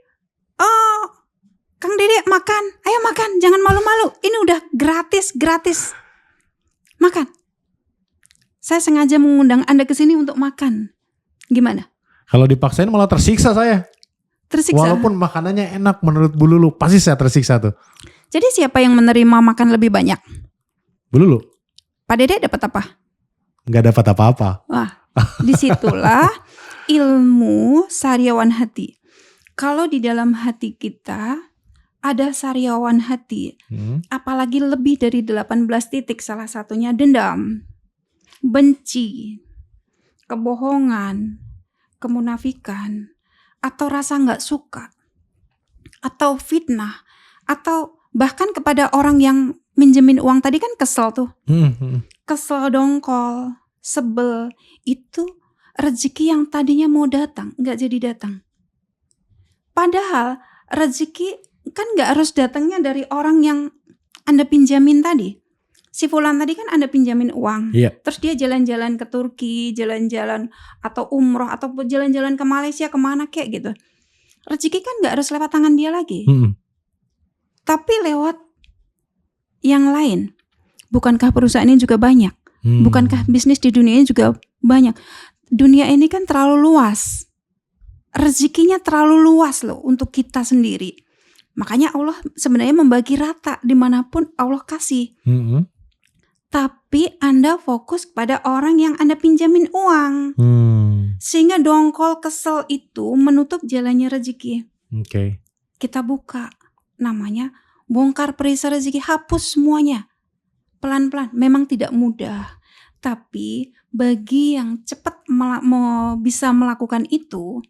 Kang Dede makan. Ayo makan. Jangan malu-malu. Ini udah gratis. Makan. Saya sengaja mengundang Anda ke sini untuk makan. Gimana? Kalau dipaksain malah tersiksa saya. Tersiksa. Walaupun makanannya enak menurut Bu Lulu, pasti saya tersiksa tuh. Jadi siapa yang menerima makan lebih banyak? Bu Lulu Pak Dede dapat apa? nggak dapat apa-apa. Wah, disitulah ilmu sariawan hati. Kalau di dalam hati kita ada sariawan hati, apalagi lebih dari 18 titik, salah satunya dendam, benci, kebohongan, kemunafikan, atau rasa nggak suka, atau fitnah, atau bahkan kepada orang yang minjemin uang tadi kan kesel tuh. Kesel, dongkol, sebel, itu rezeki yang tadinya mau datang nggak jadi datang. Padahal rezeki kan nggak harus datangnya dari orang yang Anda pinjamin tadi. Si Fulan tadi kan Anda pinjamin uang, Iya. terus dia jalan-jalan ke Turki, jalan-jalan atau umroh atau jalan-jalan ke Malaysia kemana kayak gitu. Rezeki kan nggak harus lewat tangan dia lagi, tapi lewat yang lain. Bukankah perusahaan ini juga banyak? Bukankah bisnis di dunia ini juga banyak? Dunia ini kan terlalu luas. Rezekinya terlalu luas loh untuk kita sendiri. Makanya Allah sebenarnya membagi rata dimanapun Allah kasih. Tapi Anda fokus pada orang yang Anda pinjamin uang. Sehingga dongkol kesel itu menutup jalannya rezeki. Oke. Kita buka. Namanya bongkar perisai rezeki, hapus semuanya. Pelan-pelan, memang tidak mudah. Tapi bagi yang cepat bisa melakukan itu,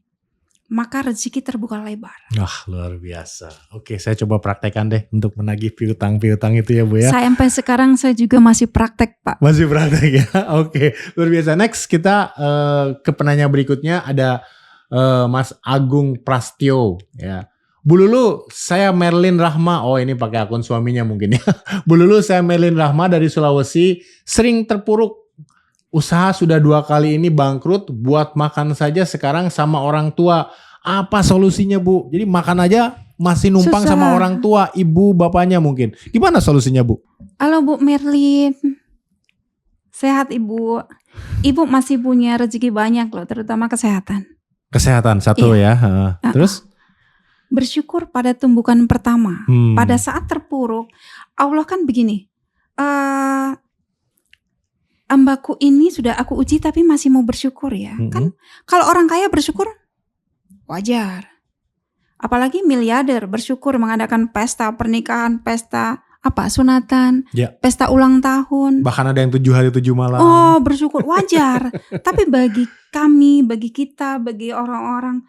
maka rezeki terbuka lebar. Wah luar biasa. Oke, saya coba praktekkan deh untuk menagih piutang-piutang itu ya Bu ya. Sampai sekarang saya juga masih praktek Pak. Masih praktek ya. Oke, luar biasa. Next kita ke penanya berikutnya ada Mas Agung Prastyo ya. Bu Lulu, saya Merlin Rahma. Oh ini pakai akun suaminya mungkin ya. Bu Lulu, saya Merlin Rahma dari Sulawesi. Sering terpuruk. Usaha sudah 2 kali ini bangkrut. Buat makan saja sekarang sama orang tua. Apa solusinya Bu? Jadi makan aja masih numpang Susah. sama orang tua, ibu, bapaknya mungkin. Gimana solusinya Bu? Halo Bu Merlin. Sehat Ibu. Ibu masih punya rezeki banyak loh, terutama kesehatan. Kesehatan satu ya. Terus? Bersyukur pada tumbukan pertama. Pada saat terpuruk, Allah kan begini. Hambaku ini sudah aku uji tapi masih mau bersyukur ya. Kan kalau orang kaya bersyukur wajar. Apalagi miliarder bersyukur mengadakan pesta pernikahan, pesta sunatan, Ya. pesta ulang tahun. Bahkan ada yang 7 hari 7 malam. Oh, bersyukur wajar. Tapi bagi kami, bagi kita, bagi orang-orang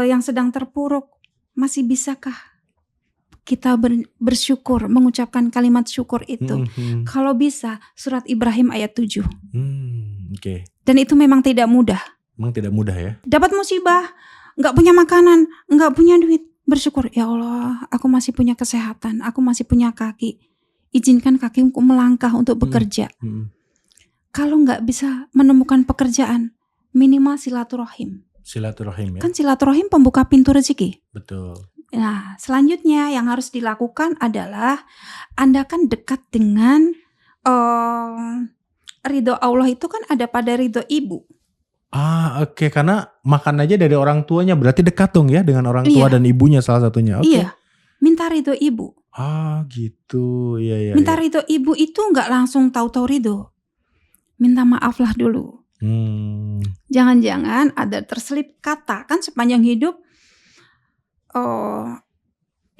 yang sedang terpuruk, masih bisakah kita bersyukur, mengucapkan kalimat syukur itu? Kalau bisa, surat Ibrahim ayat 7. Oke. Dan itu memang tidak mudah. Memang tidak mudah ya. Dapat musibah, nggak punya makanan, nggak punya duit, bersyukur, ya Allah, aku masih punya kesehatan, aku masih punya kaki. Izinkan kakiku melangkah untuk bekerja. Kalau nggak bisa menemukan pekerjaan, minimal silaturahim. Silaturahim ya. Kan silaturahim pembuka pintu rezeki. Betul. Nah, selanjutnya yang harus dilakukan adalah Anda kan dekat dengan ridho Allah itu kan ada pada ridho ibu. Oke. Karena makan aja dari orang tuanya berarti dekat dong ya dengan orang tua dan ibunya salah satunya. Oke. Iya, minta ridho ibu. Gitu. Iya. Minta ridho ibu itu nggak langsung tahu-tahu ridho. Minta maaflah dulu. Jangan-jangan ada terselip kata kan sepanjang hidup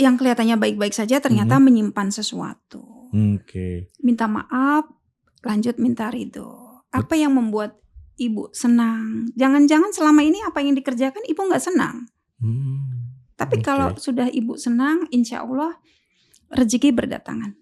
yang kelihatannya baik-baik saja ternyata menyimpan sesuatu. Oke. Minta maaf, lanjut minta ridho. Apa yang membuat ibu senang? Jangan-jangan selama ini apa yang dikerjakan ibu nggak senang. Tapi kalau sudah ibu senang, insya Allah rezeki berdatangan.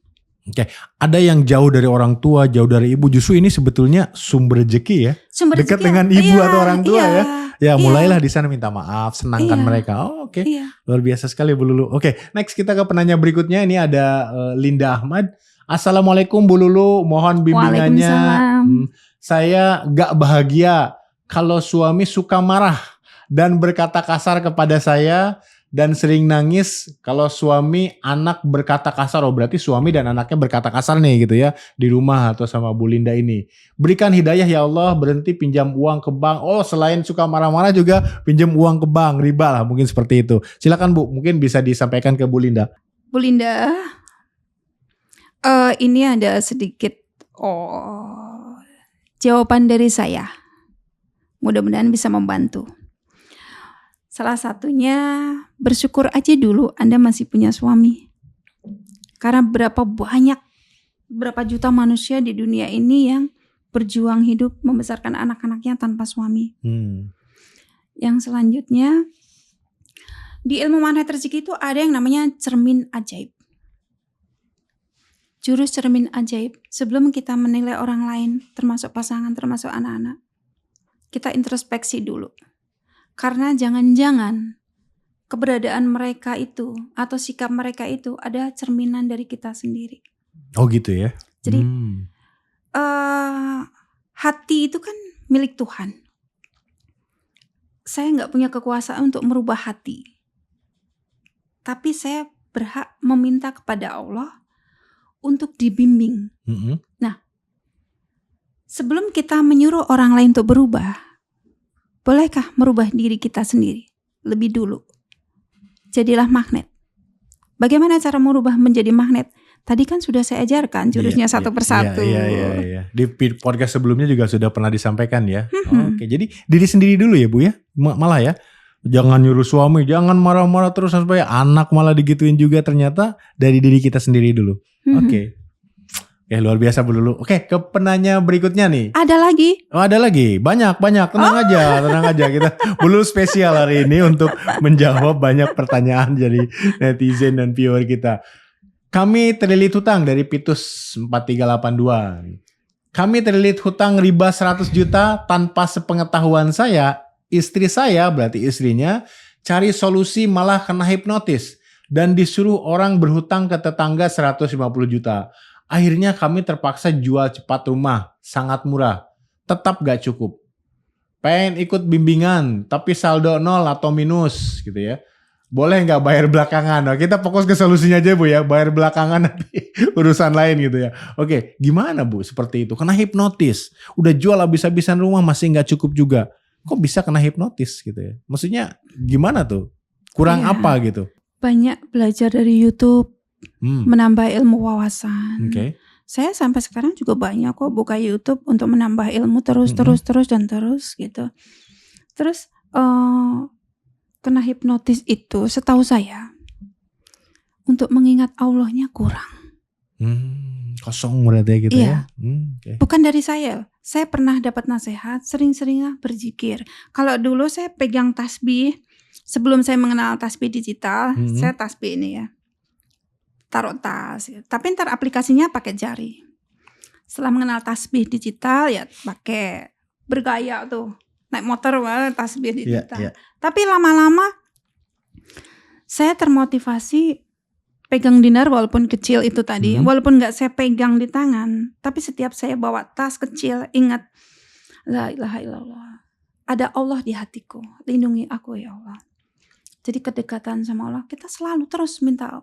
Oke. Ada yang jauh dari orang tua, jauh dari ibu. Justru ini sebetulnya sumber rezeki ya. Sumber Dekat rezeki, dengan ibu atau orang tua ya. Ya, iya. mulailah di sana minta maaf, senangkan mereka. Oke. Iya. Luar biasa sekali Bu Lulu. Oke, next kita ke penanya berikutnya. Ini ada Linda Ahmad. Assalamualaikum Bu Lulu, mohon bimbingannya. Waalaikumsalam. Saya gak bahagia kalau suami suka marah dan berkata kasar kepada saya dan sering nangis kalau suami anak berkata kasar. Oh, berarti suami dan anaknya berkata kasar nih gitu ya di rumah atau sama Bu Linda ini. Berikan hidayah ya Allah, berhenti pinjam uang ke bank. Oh, selain suka marah-marah juga pinjam uang ke bank, riba lah mungkin seperti itu. Silakan Bu, mungkin bisa disampaikan ke Bu Linda. Bu Linda, ini ada sedikit jawaban dari saya. Mudah-mudahan bisa membantu. Salah satunya bersyukur aja dulu Anda masih punya suami. Karena berapa juta manusia di dunia ini yang berjuang hidup membesarkan anak-anaknya tanpa suami. Yang selanjutnya di ilmu magnet rezeki itu ada yang namanya cermin ajaib. Jurus cermin ajaib. Sebelum kita menilai orang lain, termasuk pasangan, termasuk anak-anak, kita introspeksi dulu. Karena jangan-jangan keberadaan mereka itu atau sikap mereka itu ada cerminan dari kita sendiri. Oh gitu ya. Jadi hati itu kan milik Tuhan. Saya nggak punya kekuasaan untuk merubah hati. Tapi saya berhak meminta kepada Allah untuk dibimbing. Nah, sebelum kita menyuruh orang lain untuk berubah, bolehkah merubah diri kita sendiri lebih dulu? Jadilah magnet. Bagaimana cara merubah menjadi magnet? Tadi kan sudah saya ajarkan jurusnya satu persatu. Iya. Di podcast sebelumnya juga sudah pernah disampaikan ya. Oke, jadi diri sendiri dulu ya Bu ya. Malah ya. Jangan nyuruh suami, jangan marah-marah terus sampai anak malah digituin juga, ternyata dari diri kita sendiri dulu. Oke. Ya luar biasa Bu Lulu. Oke, ke penanya berikutnya nih. Ada lagi? Oh, ada lagi. Banyak. Tenang aja. Kita Bu Lulu spesial hari ini untuk menjawab banyak pertanyaan dari netizen dan viewer kita. Kami terlilit hutang dari Pitus 4382. Kami terlilit hutang riba 100 juta tanpa sepengetahuan saya. Istri saya, berarti istrinya, cari solusi malah kena hipnotis dan disuruh orang berhutang ke tetangga 150 juta. Akhirnya kami terpaksa jual cepat rumah, sangat murah, tetap gak cukup. Pengen ikut bimbingan, tapi saldo 0 atau minus gitu ya. Boleh gak bayar belakangan? Nah, kita fokus ke solusinya aja Bu ya, bayar belakangan nanti urusan lain gitu ya. Oke, gimana Bu seperti itu? Kena hipnotis, udah jual habis-habisan rumah masih gak cukup juga. Kok bisa kena hipnotis gitu ya? Maksudnya gimana tuh? Kurang apa gitu? Banyak belajar dari YouTube. Menambah ilmu wawasan. Saya sampai sekarang juga banyak kok buka YouTube untuk menambah ilmu terus gitu. Terus kena hipnotis itu setahu saya untuk mengingat Allahnya kurang. Kosong berarti ya gitu Iya. ya. Oke. Bukan dari saya. Saya pernah dapat nasihat, sering-seringlah berzikir. Kalau dulu saya pegang tasbih, sebelum saya mengenal tasbih digital, saya tasbih ini ya, taruh tas. Tapi ntar aplikasinya pakai jari. Setelah mengenal tasbih digital ya pakai bergaya tuh, naik motor tasbih digital. Iya. Tapi lama-lama saya termotivasi pegang dinar walaupun kecil itu tadi, walaupun nggak saya pegang di tangan, tapi setiap saya bawa tas kecil ingat la ilaha illallah, ada Allah di hatiku, lindungi aku ya Allah. Jadi kedekatan sama Allah, kita selalu terus minta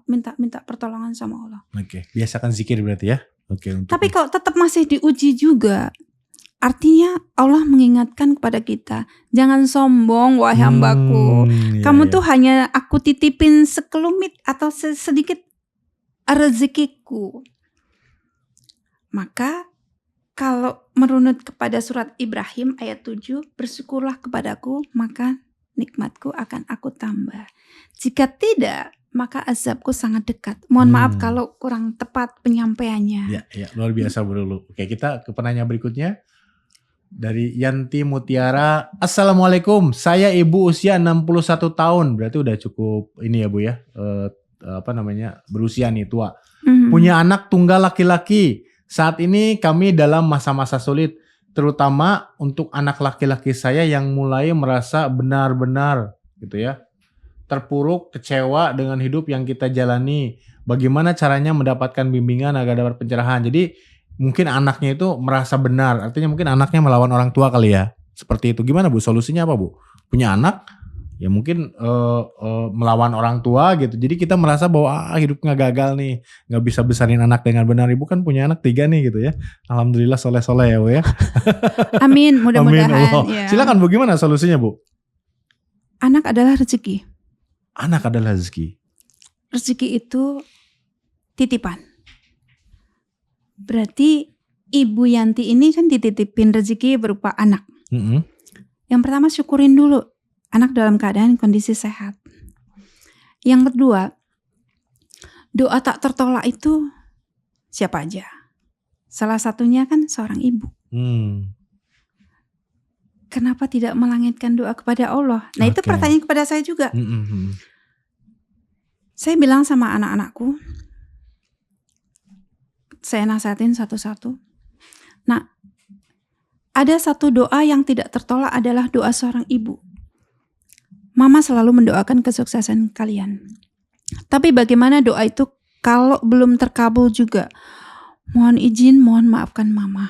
pertolongan sama Allah. Oke, biasakan zikir berarti ya. Oke. Tapi kalau tetap masih diuji juga, artinya Allah mengingatkan kepada kita, jangan sombong wahai hambaku. Kamu tuh hanya aku titipin sekelumit atau sedikit rezekiku. Maka kalau merunut kepada surat Ibrahim ayat 7, bersyukurlah kepadaku maka nikmatku akan aku tambah. Jika tidak, maka azabku sangat dekat. Mohon maaf kalau kurang tepat penyampaiannya. Ya, luar biasa Bu Lulu. Oke, kita ke penanya berikutnya. Dari Yanti Mutiara, Assalamualaikum, saya ibu usia 61 tahun, berarti udah cukup ini ya Bu ya, berusia nih, tua. Punya anak tunggal laki-laki, saat ini kami dalam masa-masa sulit, terutama untuk anak laki-laki saya yang mulai merasa benar-benar gitu ya, terpuruk, kecewa dengan hidup yang kita jalani, bagaimana caranya mendapatkan bimbingan agar dapat pencerahan. Jadi mungkin anaknya itu merasa benar, artinya mungkin anaknya melawan orang tua kali ya. Seperti itu. Gimana Bu? Solusinya apa Bu? Punya anak, ya mungkin melawan orang tua gitu. Jadi kita merasa bahwa hidupnya gagal nih, nggak bisa besarin anak dengan benar. Ibu kan punya anak 3 nih gitu ya. Alhamdulillah soleh-soleh ya Bu ya. Amin, mudah-mudahan. Amin. Ya. Silakan Bu, gimana solusinya Bu? Anak adalah rezeki. Anak adalah rezeki. Rezeki itu titipan. Berarti Ibu Yanti ini kan dititipin rezeki berupa anak. Yang pertama syukurin dulu anak dalam keadaan kondisi sehat. Yang kedua, doa tak tertolak itu siapa aja. Salah satunya kan seorang ibu. Kenapa tidak melangitkan doa kepada Allah? Nah itu pertanyaan kepada saya juga. Saya bilang sama anak-anakku, saya nasihatin satu-satu. Nah, ada satu doa yang tidak tertolak adalah doa seorang ibu. Mama selalu mendoakan kesuksesan kalian. Tapi bagaimana doa itu kalau belum terkabul juga? Mohon izin, mohon maafkan mama.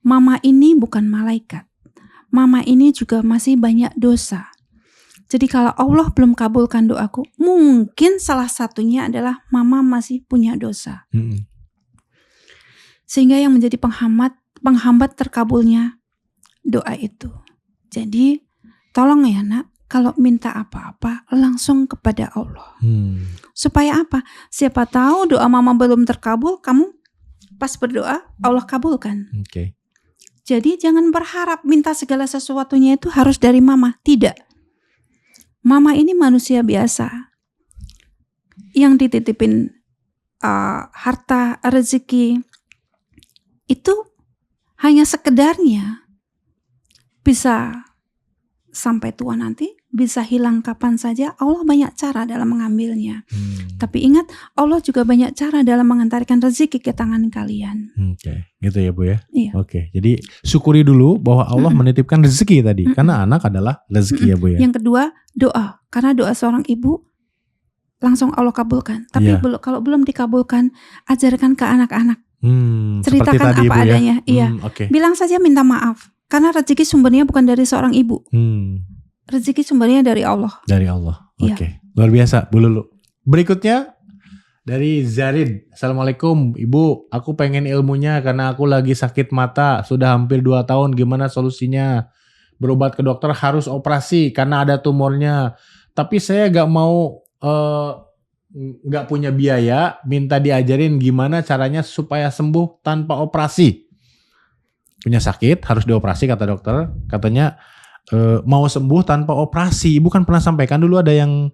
Mama ini bukan malaikat. Mama ini juga masih banyak dosa. Jadi kalau Allah belum kabulkan doaku, mungkin salah satunya adalah mama masih punya dosa. Sehingga yang menjadi penghambat terkabulnya doa itu. Jadi tolong ya nak, kalau minta apa-apa langsung kepada Allah. Supaya apa? Siapa tahu doa mama belum terkabul, kamu pas berdoa Allah kabulkan. Jadi jangan berharap minta segala sesuatunya itu harus dari mama. Tidak. Mama ini manusia biasa yang dititipin harta, rezeki, itu hanya sekedarnya, bisa sampai tua nanti, bisa hilang kapan saja. Allah banyak cara dalam mengambilnya. Tapi ingat, Allah juga banyak cara dalam mengantarkan rezeki ke tangan kalian. Gitu ya Bu ya. Iya. Jadi syukuri dulu bahwa Allah menitipkan rezeki tadi, karena anak adalah rezeki ya Bu ya. Yang kedua, doa. Karena doa seorang ibu langsung Allah kabulkan. Tapi kalau belum dikabulkan, ajarkan ke anak-anak. Ceritakan tadi, apa Ibu, adanya. ya? Iya. Bilang saja minta maaf. Karena rezeki sumbernya bukan dari seorang ibu. Rezeki sumbernya dari Allah. Dari Allah. Iya. Luar biasa Bu Lulu. Berikutnya dari Zarid. Assalamualaikum Ibu. Aku pengen ilmunya karena aku lagi sakit mata. Sudah hampir 2 tahun. Gimana solusinya? Berobat ke dokter harus operasi karena ada tumornya. Tapi saya gak mau gak punya biaya, minta diajarin gimana caranya supaya sembuh tanpa operasi. Punya sakit, harus dioperasi kata dokter. Katanya mau sembuh tanpa operasi. Ibu kan pernah sampaikan dulu ada yang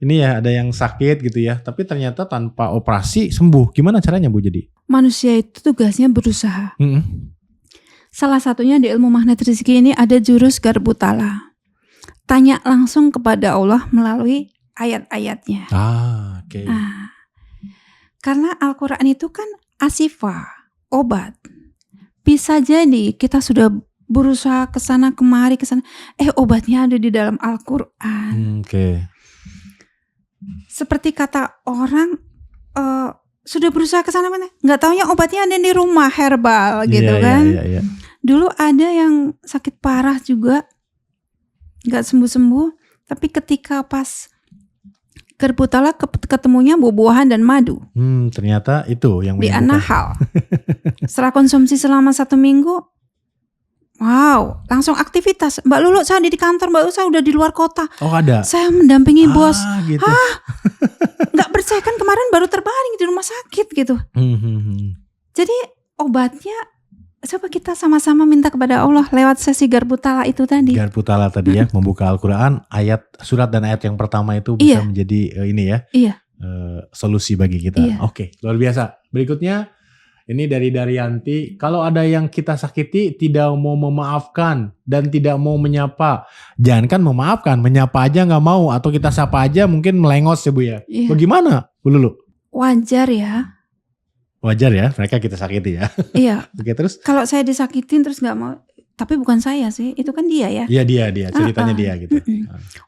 ini ya ada yang sakit gitu ya, tapi ternyata tanpa operasi sembuh. Gimana caranya Bu jadi? Manusia itu tugasnya berusaha. Mm-mm. Salah satunya di ilmu magnet rezeki ini ada jurus garbu tala. Tanya langsung kepada Allah melalui ayat-ayatnya. Oke. Nah, karena Al-Quran itu kan asifa, obat. Bisa jadi kita sudah berusaha ke sana kemari ke sana, obatnya ada di dalam Al-Quran. Oke. Seperti kata orang sudah berusaha ke sana mana, nggak taunya obatnya ada di rumah herbal gitu kan. Iya. Dulu ada yang sakit parah juga, nggak sembuh-sembuh, tapi ketika pas garbu tala ketemunya buah-buahan dan madu Ternyata itu yang di menyembuhkan. An-Nahl. Setelah konsumsi selama 1 minggu, wow, langsung aktivitas. Mbak Lulu saya di kantor, Mbak Lulu saya udah di luar kota. Oh ada. Saya mendampingi bos. Gitu. Nggak percaya kan kemarin baru terbaring di rumah sakit gitu. Jadi obatnya, coba kita sama-sama minta kepada Allah lewat sesi garbu tala itu tadi. Garbu tala tadi ya, membuka Al-Quran, surat dan ayat yang pertama itu bisa menjadi ini ya, solusi bagi kita. Iya. Oke, luar biasa. Berikutnya, ini dari Daryanti, kalau ada yang kita sakiti tidak mau memaafkan dan tidak mau menyapa, jangankan memaafkan, menyapa aja nggak mau, atau kita sapa aja mungkin melengos ya Bu ya. Iya. Bagaimana Bu Lulu? Wajar ya. Wajar ya, mereka kita sakiti ya. Iya. Oke, terus? Kalau saya disakitin terus nggak mau, tapi bukan saya sih, itu kan dia ya. Iya dia, ceritanya dia gitu.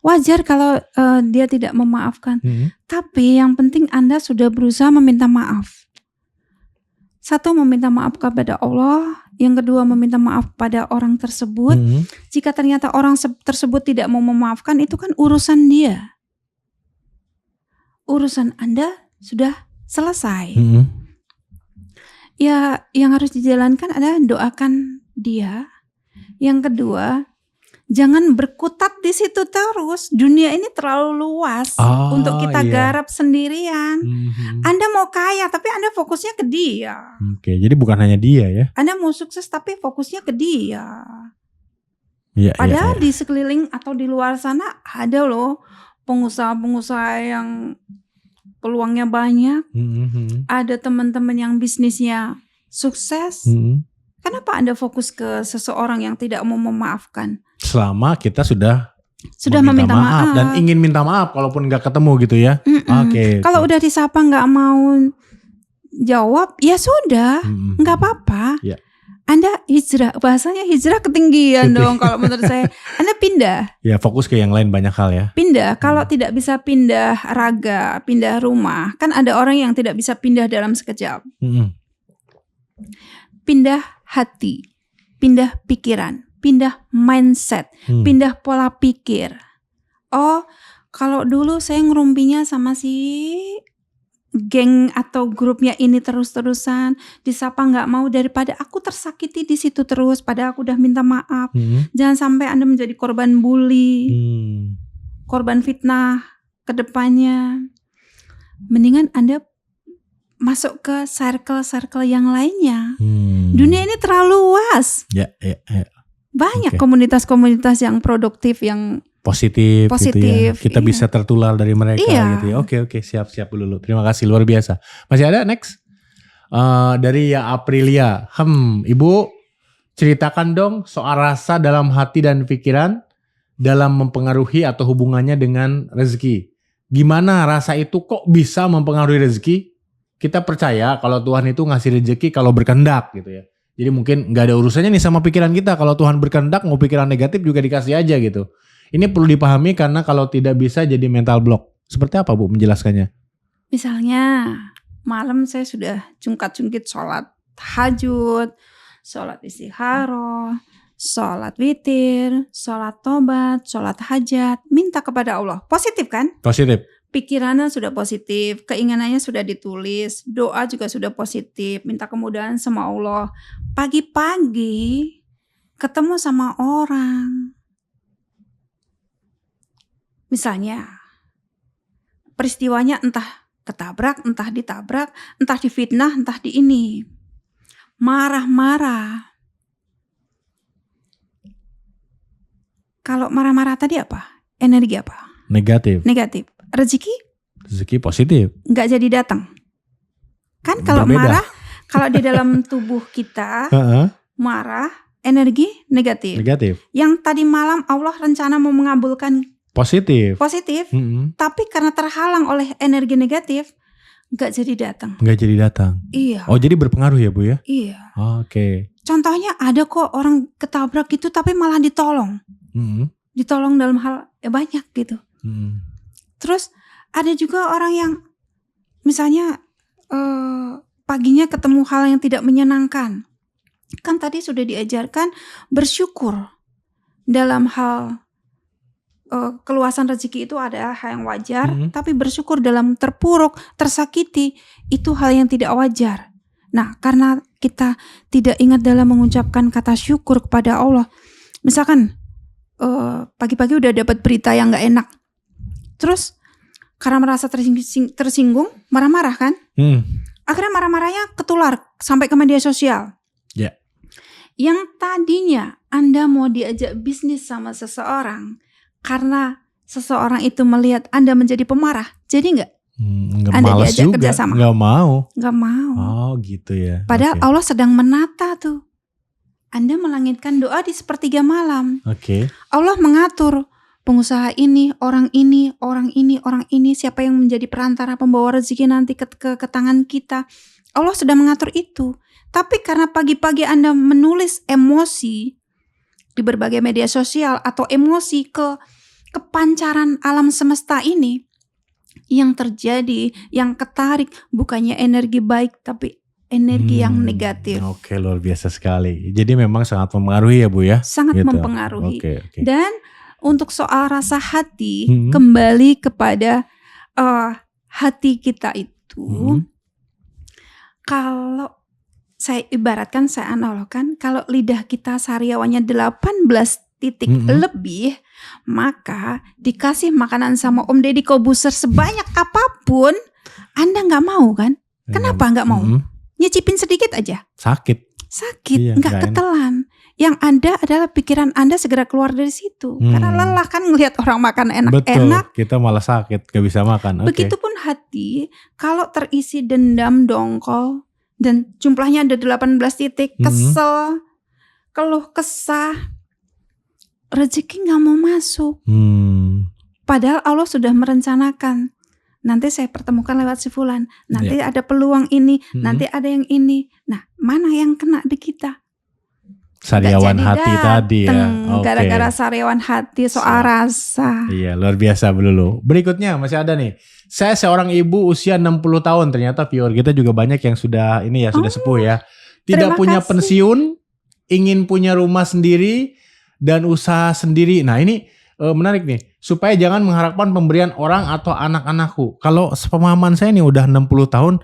Wajar kalau dia tidak memaafkan. Tapi yang penting Anda sudah berusaha meminta maaf. Satu, meminta maaf kepada Allah. Yang kedua, meminta maaf pada orang tersebut. Jika ternyata orang tersebut tidak mau memaafkan, itu kan urusan dia. Urusan Anda sudah selesai. Ya, yang harus dijalankan adalah doakan dia. Yang kedua, jangan berkutat di situ terus. Dunia ini terlalu luas untuk kita garap sendirian. Anda mau kaya, tapi Anda fokusnya ke dia. Oke, jadi bukan hanya dia ya. Anda mau sukses, tapi fokusnya ke dia. Iya. Padahal di sekeliling atau di luar sana ada loh pengusaha-pengusaha yang peluangnya banyak. Ada teman-teman yang bisnisnya sukses. Kenapa Anda fokus ke seseorang yang tidak mau memaafkan? Selama kita sudah meminta maaf dan ingin minta maaf kalaupun nggak ketemu gitu ya. Oke. Kalau udah disapa nggak mau jawab, ya sudah, nggak apa-apa. Ya. Anda hijrah, bahasanya hijrah ketinggian dong kalau menurut saya. Anda pindah. Ya, fokus ke yang lain banyak hal ya. Pindah, kalau tidak bisa pindah raga, pindah rumah. Kan ada orang yang tidak bisa pindah dalam sekejap. Pindah hati, pindah pikiran, pindah mindset, pindah pola pikir. Oh, kalau dulu saya ngerumpinya sama si geng atau grupnya ini terus-terusan, disapa nggak mau, daripada aku tersakiti di situ terus, padahal aku udah minta maaf. Jangan sampai Anda menjadi korban bully, korban fitnah ke depannya. Mendingan Anda masuk ke circle-circle yang lainnya. Dunia ini terlalu luas. Ya. Banyak komunitas-komunitas yang produktif, yang positif gitu ya. Kita iya. bisa tertular dari mereka gitu ya. Oke, siap dulu. Terima kasih, luar biasa. Masih ada next? Dari ya Aprilia. Ibu ceritakan dong soal rasa dalam hati dan pikiran dalam mempengaruhi atau hubungannya dengan rezeki. Gimana rasa itu kok bisa mempengaruhi rezeki? Kita percaya kalau Tuhan itu ngasih rezeki kalau berkehendak gitu ya. Jadi mungkin nggak ada urusannya nih sama pikiran kita. Kalau Tuhan berkehendak mau pikiran negatif juga dikasih aja gitu. Ini perlu dipahami karena kalau tidak bisa jadi mental block. Seperti apa Bu menjelaskannya? Misalnya malam saya sudah jungkat-jungkit sholat tahajud, sholat istikharah, sholat witir, sholat tobat, sholat hajat. Minta kepada Allah. Positif kan? Positif. Pikirannya sudah positif, keinginannya sudah ditulis, doa juga sudah positif, minta kemudahan sama Allah. Pagi-pagi ketemu sama orang. Misalnya peristiwanya entah ketabrak, entah ditabrak, entah difitnah, entah di ini. Marah-marah. Kalau marah-marah tadi apa? Energi apa? Negatif. Rezeki positif. nggak jadi datang. Kan kalau Berbeda. marah, kalau di dalam tubuh kita Heeh, marah, energi negatif. negatif. Yang tadi malam Allah rencana mau mengabulkan Positif. positif, Mm-mm. tapi karena terhalang oleh energi negatif, nggak jadi datang. Nggak jadi datang. Iya, Oh, jadi berpengaruh ya, Bu ya? iya. Oke. Contohnya ada kok orang ketabrak gitu, tapi malah ditolong. Mm-mm. Ditolong dalam hal banyak gitu. Mm-mm. Terus ada juga orang yang misalnya paginya ketemu hal yang tidak menyenangkan. Kan tadi sudah diajarkan bersyukur dalam hal keluasan rezeki itu adalah hal yang wajar, tapi bersyukur dalam terpuruk, tersakiti itu hal yang tidak wajar. Nah, karena kita tidak ingat dalam mengucapkan kata syukur kepada Allah. Misalkan pagi-pagi udah dapat berita yang gak enak. Terus karena merasa tersinggung, marah-marah kan? Akhirnya marah-marahnya ketular sampai ke media sosial. Ya. Yang tadinya Anda mau diajak bisnis sama seseorang, karena seseorang itu melihat Anda menjadi pemarah, jadi nggak? Nggak Anda malas diajak juga. kerjasama. Nggak mau. Nggak mau. Oh gitu ya. Padahal Oke. Allah sedang menata tuh. Anda melangitkan doa di sepertiga malam. Oke. Allah mengatur pengusaha ini, orang ini, orang ini, orang ini, siapa yang menjadi perantara pembawa rezeki nanti ke tangan kita. Allah sedang mengatur itu. Tapi karena pagi-pagi Anda menulis emosi di berbagai media sosial atau emosi ke kepancaran alam semesta ini, yang terjadi, yang ketarik bukannya energi baik tapi energi yang negatif. Oke, luar biasa sekali. Jadi memang sangat mempengaruhi ya, Bu ya? Sangat Gitu. mempengaruhi. Oke. Dan untuk soal rasa hati, Hmm. kembali kepada hati kita itu, kalau saya ibaratkan, saya analogkan, kalau lidah kita sariawannya 18 titik lebih, maka dikasih makanan sama Om Deddy Kobuser sebanyak apapun, Anda nggak mau kan? Kenapa nggak mau? Nyicipin sedikit aja. Sakit. Sakit, Iya, nggak nggak enak. ketelan. Yang ada adalah pikiran Anda segera keluar dari situ. Karena lelah kan ngelihat orang makan enak-enak. Betul, kita malah sakit, gak bisa makan. Oke. Begitupun hati, kalau terisi dendam, dongkol, dan jumlahnya ada 18 titik, kesel, keluh kesah, rezeki gak mau masuk. Padahal Allah sudah merencanakan. Nanti saya pertemukan lewat si fulan. Nanti ada peluang ini, nanti ada yang ini. Nah, mana yang kena di kita? Sariawan Nggak jadi hati tadi ya. Oke. Gara-gara sariawan hati soal rasa. Iya, luar biasa Bu Lulu. Berikutnya masih ada nih. Saya seorang ibu usia 60 tahun. Ternyata viewer kita juga banyak yang sudah ini ya, sudah sepuh ya. Tidak terima punya kasih. pensiun, ingin punya rumah sendiri dan usaha sendiri. Nah, ini menarik nih. Supaya jangan mengharapkan pemberian orang atau anak-anakku. Kalau sepemahaman saya nih udah 60 tahun,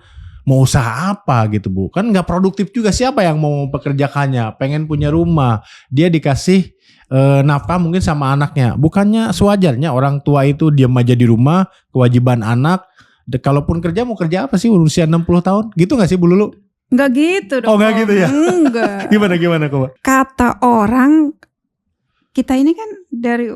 mau usaha apa gitu Bu? Kan gak produktif juga, siapa yang mau mempekerjakannya? Pengen punya rumah, dia dikasih nafkah mungkin sama anaknya. Bukannya sewajarnya orang tua itu diam aja di rumah, kewajiban anak. Kalaupun kerja mau kerja apa sih usia 60 tahun? Gitu gak sih Bu Lulu? Enggak gitu dong. Oh enggak gitu ya? Enggak. Gimana kok? Kata orang, kita ini kan dari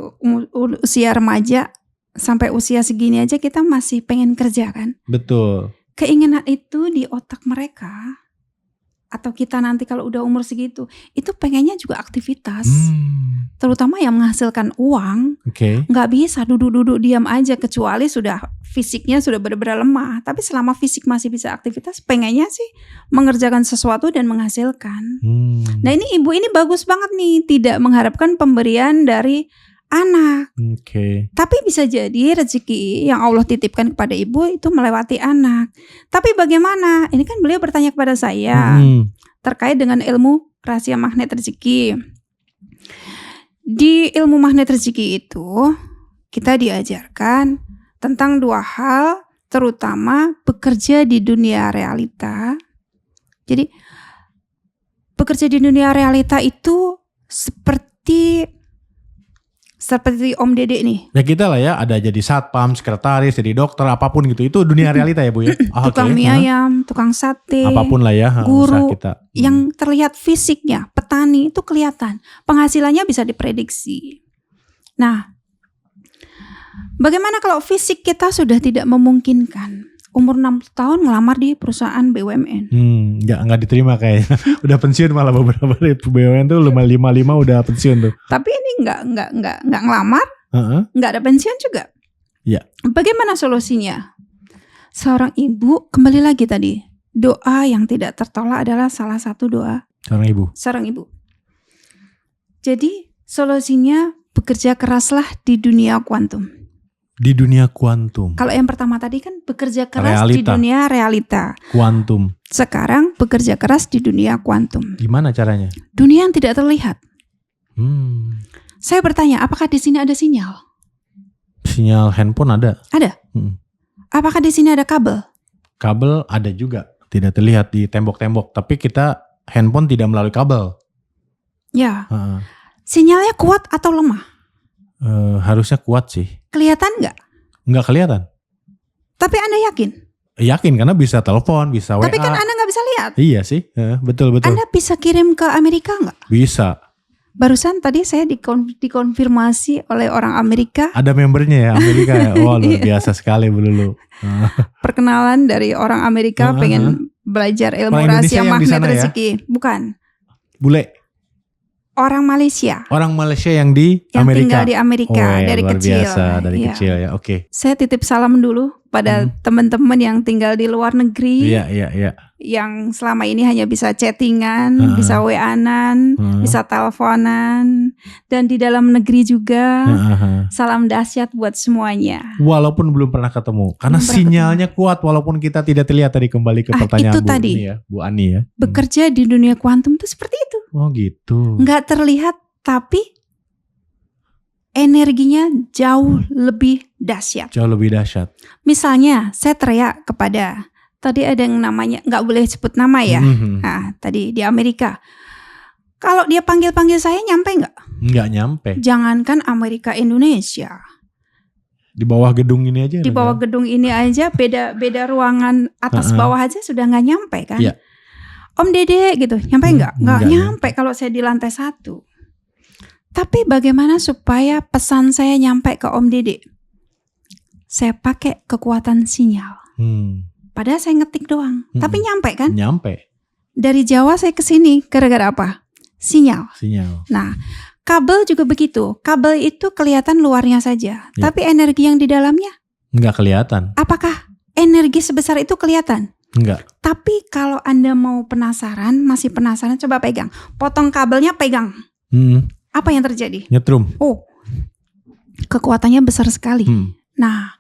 usia remaja sampai usia segini aja kita masih pengen kerja kan. Betul. Keinginan itu di otak mereka, atau kita nanti kalau udah umur segitu, itu pengennya juga aktivitas. Terutama yang menghasilkan uang. Oke. Nggak bisa duduk-duduk diam aja, kecuali sudah fisiknya sudah benar-benar lemah. Tapi selama fisik masih bisa aktivitas, pengennya sih mengerjakan sesuatu dan menghasilkan. Nah ini ibu ini bagus banget nih, tidak mengharapkan pemberian dari anak. Oke. Tapi bisa jadi rezeki yang Allah titipkan kepada ibu itu melewati anak. Tapi bagaimana? Ini kan beliau bertanya kepada saya terkait dengan ilmu rahasia magnet rezeki. Di ilmu magnet rezeki itu kita diajarkan tentang dua hal, terutama bekerja di dunia realita. Jadi bekerja di dunia realita itu seperti Om Dedek nih. Ya kita lah ya, ada jadi satpam, sekretaris, jadi dokter, apapun gitu. Itu dunia realita ya Bu ya? Tukang mie ayam, tukang sate, apapun lah ya, guru, usaha kita. yang terlihat fisiknya, petani itu kelihatan. Penghasilannya bisa diprediksi. Nah, Bagaimana kalau fisik kita sudah tidak memungkinkan? Umur 60 tahun ngelamar di perusahaan BUMN. Nggak diterima kayaknya. Udah pensiun malah beberapa dari BUMN tuh 55 udah pensiun tuh. Tapi ini nggak ngelamar, nggak ada pensiun juga. Ya. Bagaimana solusinya? Seorang ibu, kembali lagi tadi, doa yang tidak tertolak adalah salah satu doa seorang ibu. Jadi solusinya bekerja keraslah di dunia kuantum. Di dunia kuantum. Kalau yang pertama tadi kan bekerja keras di dunia realita. Kuantum. Sekarang bekerja keras di dunia kuantum. Gimana caranya? Dunia yang tidak terlihat. Saya bertanya, apakah di sini ada sinyal? Sinyal handphone ada. Ada. Apakah di sini ada kabel? Kabel ada juga. Tidak terlihat di tembok-tembok. Tapi kita handphone tidak melalui kabel. Ya. Sinyalnya kuat atau lemah? Harusnya kuat sih. Kelihatan nggak? Nggak kelihatan. Tapi Anda yakin? Yakin karena bisa telepon, bisa WA. Tapi kan Anda nggak bisa lihat. Iya sih, betul. Anda bisa kirim ke Amerika nggak? Bisa. Barusan tadi saya dikonfirmasi oleh orang Amerika. Ada membernya ya Amerika ya. Wah luar biasa sekali Bu Lulu. Perkenalan dari orang Amerika pengen belajar ilmu rahasia magnet rezeki. Ya? Bukan. Bule. Orang Malaysia. Orang Malaysia yang di Amerika. Tinggal di Amerika dari luar kecil. Biasa, dari kecil ya. Oke. Saya titip salam dulu pada teman-teman yang tinggal di luar negeri. Iya. Yang selama ini hanya bisa chattingan, bisa WA-an, bisa teleponan, dan di dalam negeri juga. Salam dahsyat buat semuanya. Walaupun belum pernah ketemu, karena sinyalnya kuat walaupun kita tidak terlihat. Tadi kembali ke pertanyaan itu Bu tadi. Ini ya, Bu Ani ya. Bekerja di dunia kuantum itu seperti itu. Oh gitu. Nggak terlihat tapi energinya jauh lebih dahsyat. Jauh lebih dahsyat. Misalnya saya teriak kepada, tadi ada yang namanya, nggak boleh sebut nama ya. Nah, tadi di Amerika. Kalau dia panggil-panggil saya nyampe nggak? Nggak nyampe. Jangankan Amerika, Indonesia. Di bawah gedung ini aja. Di bawah gedung ini aja beda ruangan atas bawah aja sudah nggak nyampe kan? Ya. Om Dede gitu, nyampe nggak? Nggak nyampe kalau saya di lantai 1. Tapi bagaimana supaya pesan saya nyampe ke Om Dede? Saya pakai kekuatan sinyal. Padahal saya ngetik doang, tapi nyampe kan? Nyampe. Dari Jawa saya ke sini gara-gara apa? Sinyal. Nah, kabel juga begitu. Kabel itu kelihatan luarnya saja, tapi energi yang di dalamnya nggak kelihatan. Apakah energi sebesar itu kelihatan? Enggak. Tapi kalau Anda mau masih penasaran, coba pegang. Potong kabelnya, pegang. Apa yang terjadi? Nyetrum. Oh, kekuatannya besar sekali. Nah,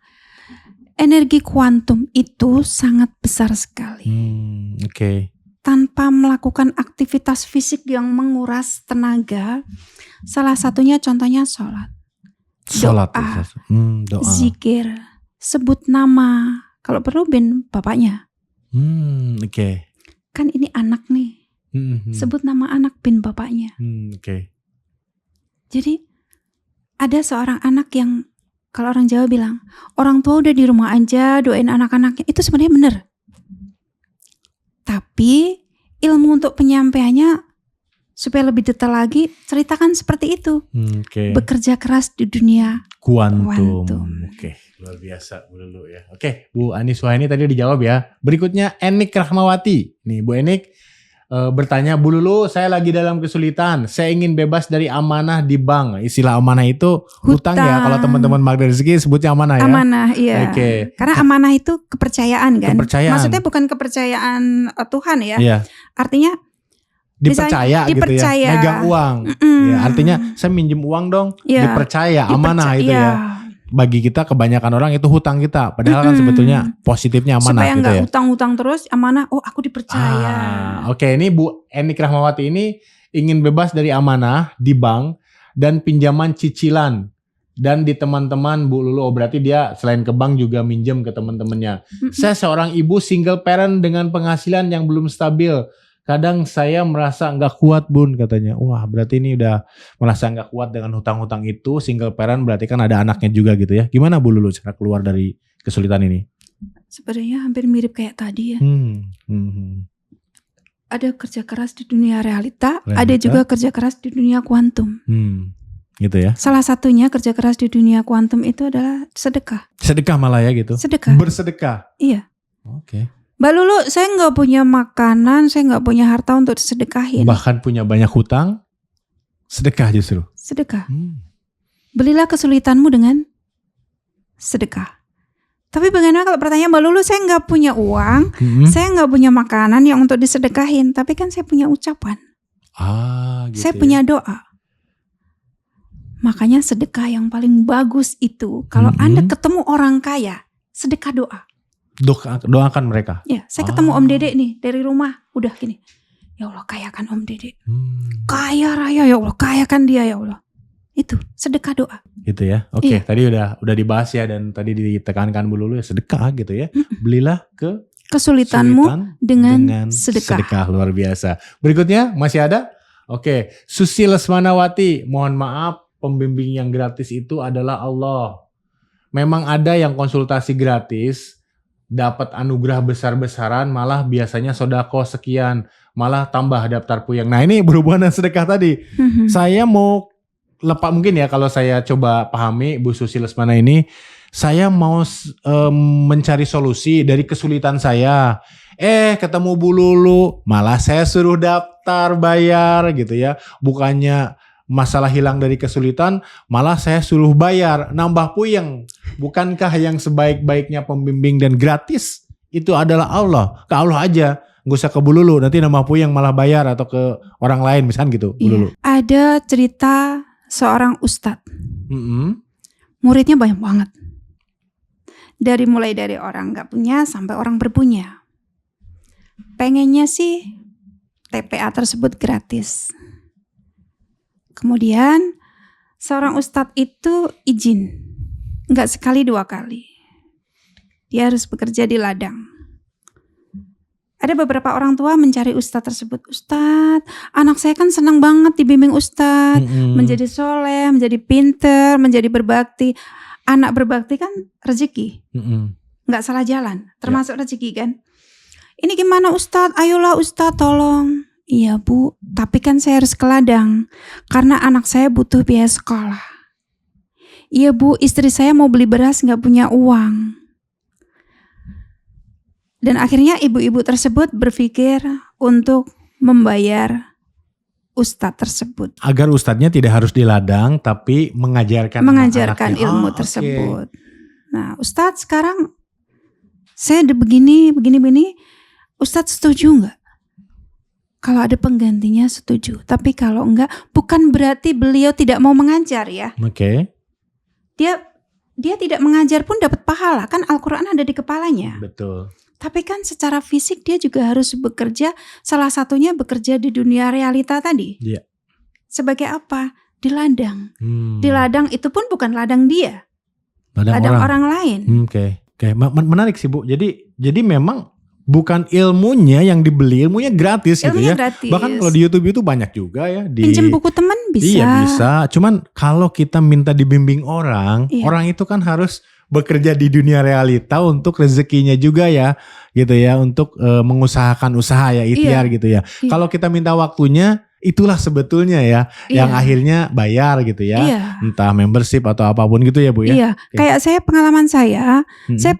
energi kuantum itu sangat besar sekali. Oke. Tanpa melakukan aktivitas fisik yang menguras tenaga, salah satunya contohnya sholat. Doa. Zikir, sebut nama. Kalau perlu bin bapaknya. Oke. Kan ini anak nih. Sebut nama anak bin bapaknya. Oke. Jadi ada seorang anak yang kalau orang Jawa bilang, orang tua udah di rumah aja doain anak-anaknya. Itu sebenarnya benar. Tapi ilmu untuk penyampaiannya supaya lebih detail lagi, ceritakan seperti itu. Bekerja keras di dunia kuantum. Oke. Luar biasa Bu Lulu ya. Oke, Bu Ani Suhaini tadi dijawab ya. Berikutnya Enik Rahmawati. Nih Bu Enik bertanya, Bu Lulu, saya lagi dalam kesulitan. Saya ingin bebas dari amanah di bank. Istilah amanah itu hutang ya. Kalau teman-teman magnet rezeki sebutnya amanah ya. Amanah, iya. Oke. Karena amanah itu kepercayaan kan. Maksudnya bukan kepercayaan Tuhan ya. Iya. Artinya dipercaya gitu ya. Megang uang. Ya, artinya saya minjem uang dong. Dipercaya amanah itu ya. Bagi kita kebanyakan orang itu hutang kita. Padahal kan sebetulnya positifnya amanah supaya gitu gak ya. hutang-hutang terus amanah. Oh aku dipercaya. Oke, ini Bu Enik Rahmawati ini ingin bebas dari amanah di bank dan pinjaman cicilan. Dan di teman-teman Bu Lulu, berarti dia selain ke bank juga minjem ke teman-temannya. Saya seorang ibu single parent dengan penghasilan yang belum stabil. Kadang saya merasa nggak kuat Bun katanya. Wah berarti ini udah merasa nggak kuat dengan hutang-hutang itu. Single parent berarti kan ada anaknya juga gitu ya. Gimana Bu Lulu cara keluar dari kesulitan ini? Sebenarnya hampir mirip kayak tadi ya. Ada kerja keras di dunia realita. Ada juga kerja keras di dunia kuantum. Gitu ya. Salah satunya kerja keras di dunia kuantum itu adalah sedekah. Sedekah malah ya gitu. Sedekah. Bersedekah. Iya. Oke. Mbak Lulu, saya nggak punya makanan, saya nggak punya harta untuk sedekahin. Bahkan punya banyak hutang, sedekah justru. Sedekah. Belilah kesulitanmu dengan sedekah. Tapi bagaimana kalau pertanyaan Mbak Lulu, saya nggak punya uang, saya nggak punya makanan yang untuk disedekahin, tapi kan saya punya ucapan. Gitu Saya punya doa. Makanya sedekah yang paling bagus itu kalau Anda ketemu orang kaya, sedekah doa. Doakan mereka. Ya, saya ketemu Om Dedek nih dari rumah, udah gini. Ya Allah, kayakan Om Dedek. Kaya raya ya Allah, kayakan dia ya Allah. Itu sedekah doa. Gitu ya. Oke, tadi udah dibahas ya dan tadi ditekankan Bu Lulu ya sedekah gitu ya. Belilah kesulitanmu dengan sedekah. Sedekah luar biasa. Berikutnya masih ada? Oke, Susi Lesmanawati, mohon maaf pembimbing yang gratis itu adalah Allah. Memang ada yang konsultasi gratis dapat anugerah besar-besaran, malah biasanya sodako sekian, malah tambah daftar puyeng. Nah ini berhubungan dengan sedekah tadi. Saya mau lepas mungkin ya kalau saya coba pahami Bu Susi Lesmana ini, saya mau mencari solusi dari kesulitan saya. Ketemu Bu Lulu, malah saya suruh daftar bayar gitu ya. Bukannya masalah hilang dari kesulitan, malah saya suruh bayar, nambah puyeng. Bukankah yang sebaik-baiknya pembimbing dan gratis itu adalah Allah? Ke Allah aja, nggak usah ke Bu Lulu, nanti nambah puyeng malah bayar atau ke orang lain misalnya gitu. Bu Lulu. Ada cerita seorang ustadz, muridnya banyak banget. Mulai dari orang nggak punya sampai orang berpunya. Pengennya sih TPA tersebut gratis. Kemudian seorang ustadz itu izin, nggak sekali 2 kali. Dia harus bekerja di ladang. Ada beberapa orang tua mencari ustadz tersebut. Ustadz, anak saya kan senang banget dibimbing ustadz, menjadi soleh, menjadi pinter, menjadi berbakti. Anak berbakti kan rezeki, nggak salah jalan, termasuk rezeki kan. Ini gimana ustadz? Ayolah ustadz, tolong. Iya Bu, tapi kan saya harus ke ladang karena anak saya butuh biaya sekolah. Iya Bu, istri saya mau beli beras gak punya uang. Dan akhirnya ibu-ibu tersebut berpikir untuk membayar ustadz tersebut. Agar ustadznya tidak harus di ladang tapi mengajarkan ilmu tersebut. Nah ustadz sekarang saya begini, ustadz setuju gak? Kalau ada penggantinya setuju, tapi kalau enggak, bukan berarti beliau tidak mau mengajar ya. Oke. Dia tidak mengajar pun dapat pahala, kan Al-Quran ada di kepalanya. Betul. Tapi kan secara fisik dia juga harus bekerja, salah satunya bekerja di dunia realita tadi. Iya. Sebagai apa? Di ladang. Di ladang itu pun bukan ladang dia, ladang orang lain. Oke. Menarik sih Bu. Jadi memang bukan ilmunya yang dibeli, ilmunya gratis gitu ya. Gratis. Bahkan kalau di YouTube itu banyak juga ya. Pinjam buku teman bisa. Iya bisa. Cuman kalau kita minta dibimbing orang, orang itu kan harus bekerja di dunia realita untuk rezekinya juga ya, gitu ya, untuk mengusahakan usaha ya, ikhtiar gitu ya. Kalau kita minta waktunya, itulah sebetulnya ya, yang akhirnya bayar gitu ya, entah membership atau apapun gitu ya Bu ya. Iya, kayak saya pengalaman saya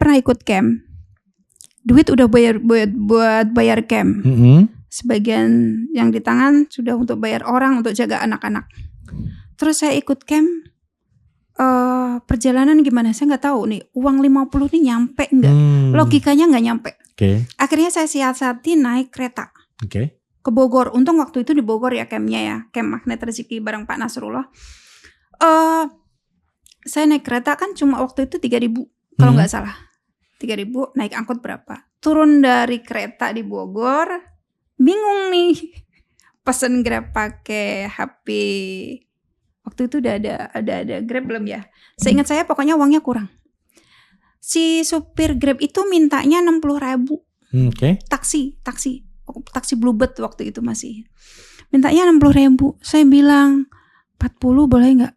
pernah ikut camp. Duit udah buat bayar camp. Sebagian yang di tangan sudah untuk bayar orang untuk jaga anak-anak. Terus saya ikut camp, perjalanan gimana? Saya nggak tahu nih, uang 50 nih nyampe nggak? Logikanya nggak nyampe. Akhirnya saya siasati naik kereta ke Bogor. Untung waktu itu di Bogor ya campnya ya, camp Magnet Rezeki bareng Pak Nasrullah. Saya naik kereta kan cuma waktu itu 3.000 kalau nggak salah. 3.000 naik angkot berapa? Turun dari kereta di Bogor, bingung nih. Pesen Grab pakai HP. Waktu itu udah ada Grab belum ya? Seingat saya pokoknya uangnya kurang. Si supir Grab itu mintanya 60.000. Taksi Bluebird waktu itu masih. Mintanya 60.000. Saya bilang 40 boleh nggak?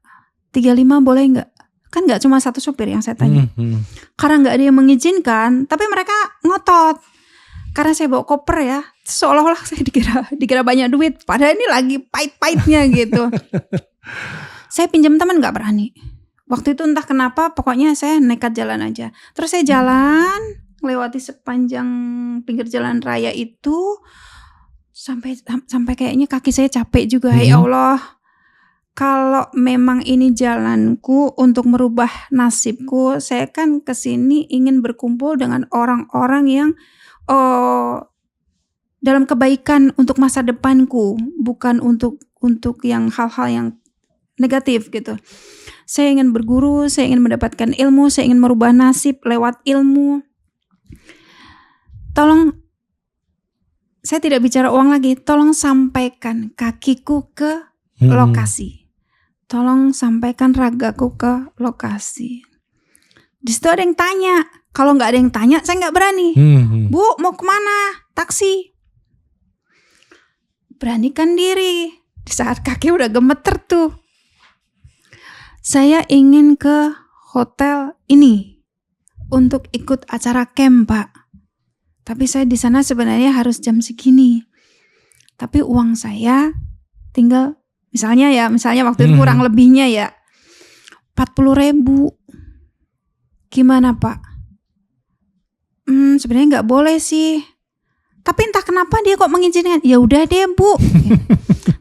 35 boleh nggak? Kan nggak cuma satu supir yang saya tanya. Karena nggak ada yang mengizinkan, tapi mereka ngotot. Karena saya bawa koper ya, seolah-olah saya dikira banyak duit. Padahal ini lagi pahit-pahitnya gitu. Saya pinjam teman nggak berani. Waktu itu entah kenapa, pokoknya saya nekat jalan aja. Terus saya jalan, lewati sepanjang pinggir jalan raya itu, sampai kayaknya kaki saya capek juga. Ya Allah, kalau memang ini jalanku untuk merubah nasibku, saya kan kesini ingin berkumpul dengan orang-orang yang dalam kebaikan untuk masa depanku, bukan untuk yang hal-hal yang negatif gitu. Saya ingin berguru, saya ingin mendapatkan ilmu, saya ingin merubah nasib lewat ilmu. Tolong, saya tidak bicara uang lagi, tolong sampaikan kakiku ke lokasi. Tolong sampaikan ragaku ke lokasi. Di situ ada yang tanya. Kalau nggak ada yang tanya, saya nggak berani. Bu, mau kemana? Taksi. Beranikan diri. Di saat kaki udah gemeter tuh. Saya ingin ke hotel ini untuk ikut acara camp, Pak. Tapi saya di sana sebenarnya harus jam segini. Tapi uang saya tinggal misalnya waktu itu kurang lebihnya ya 40.000. Gimana, Pak? Sebenarnya nggak boleh sih. Tapi entah kenapa dia kok mengizinkan. Ya udah deh, Bu.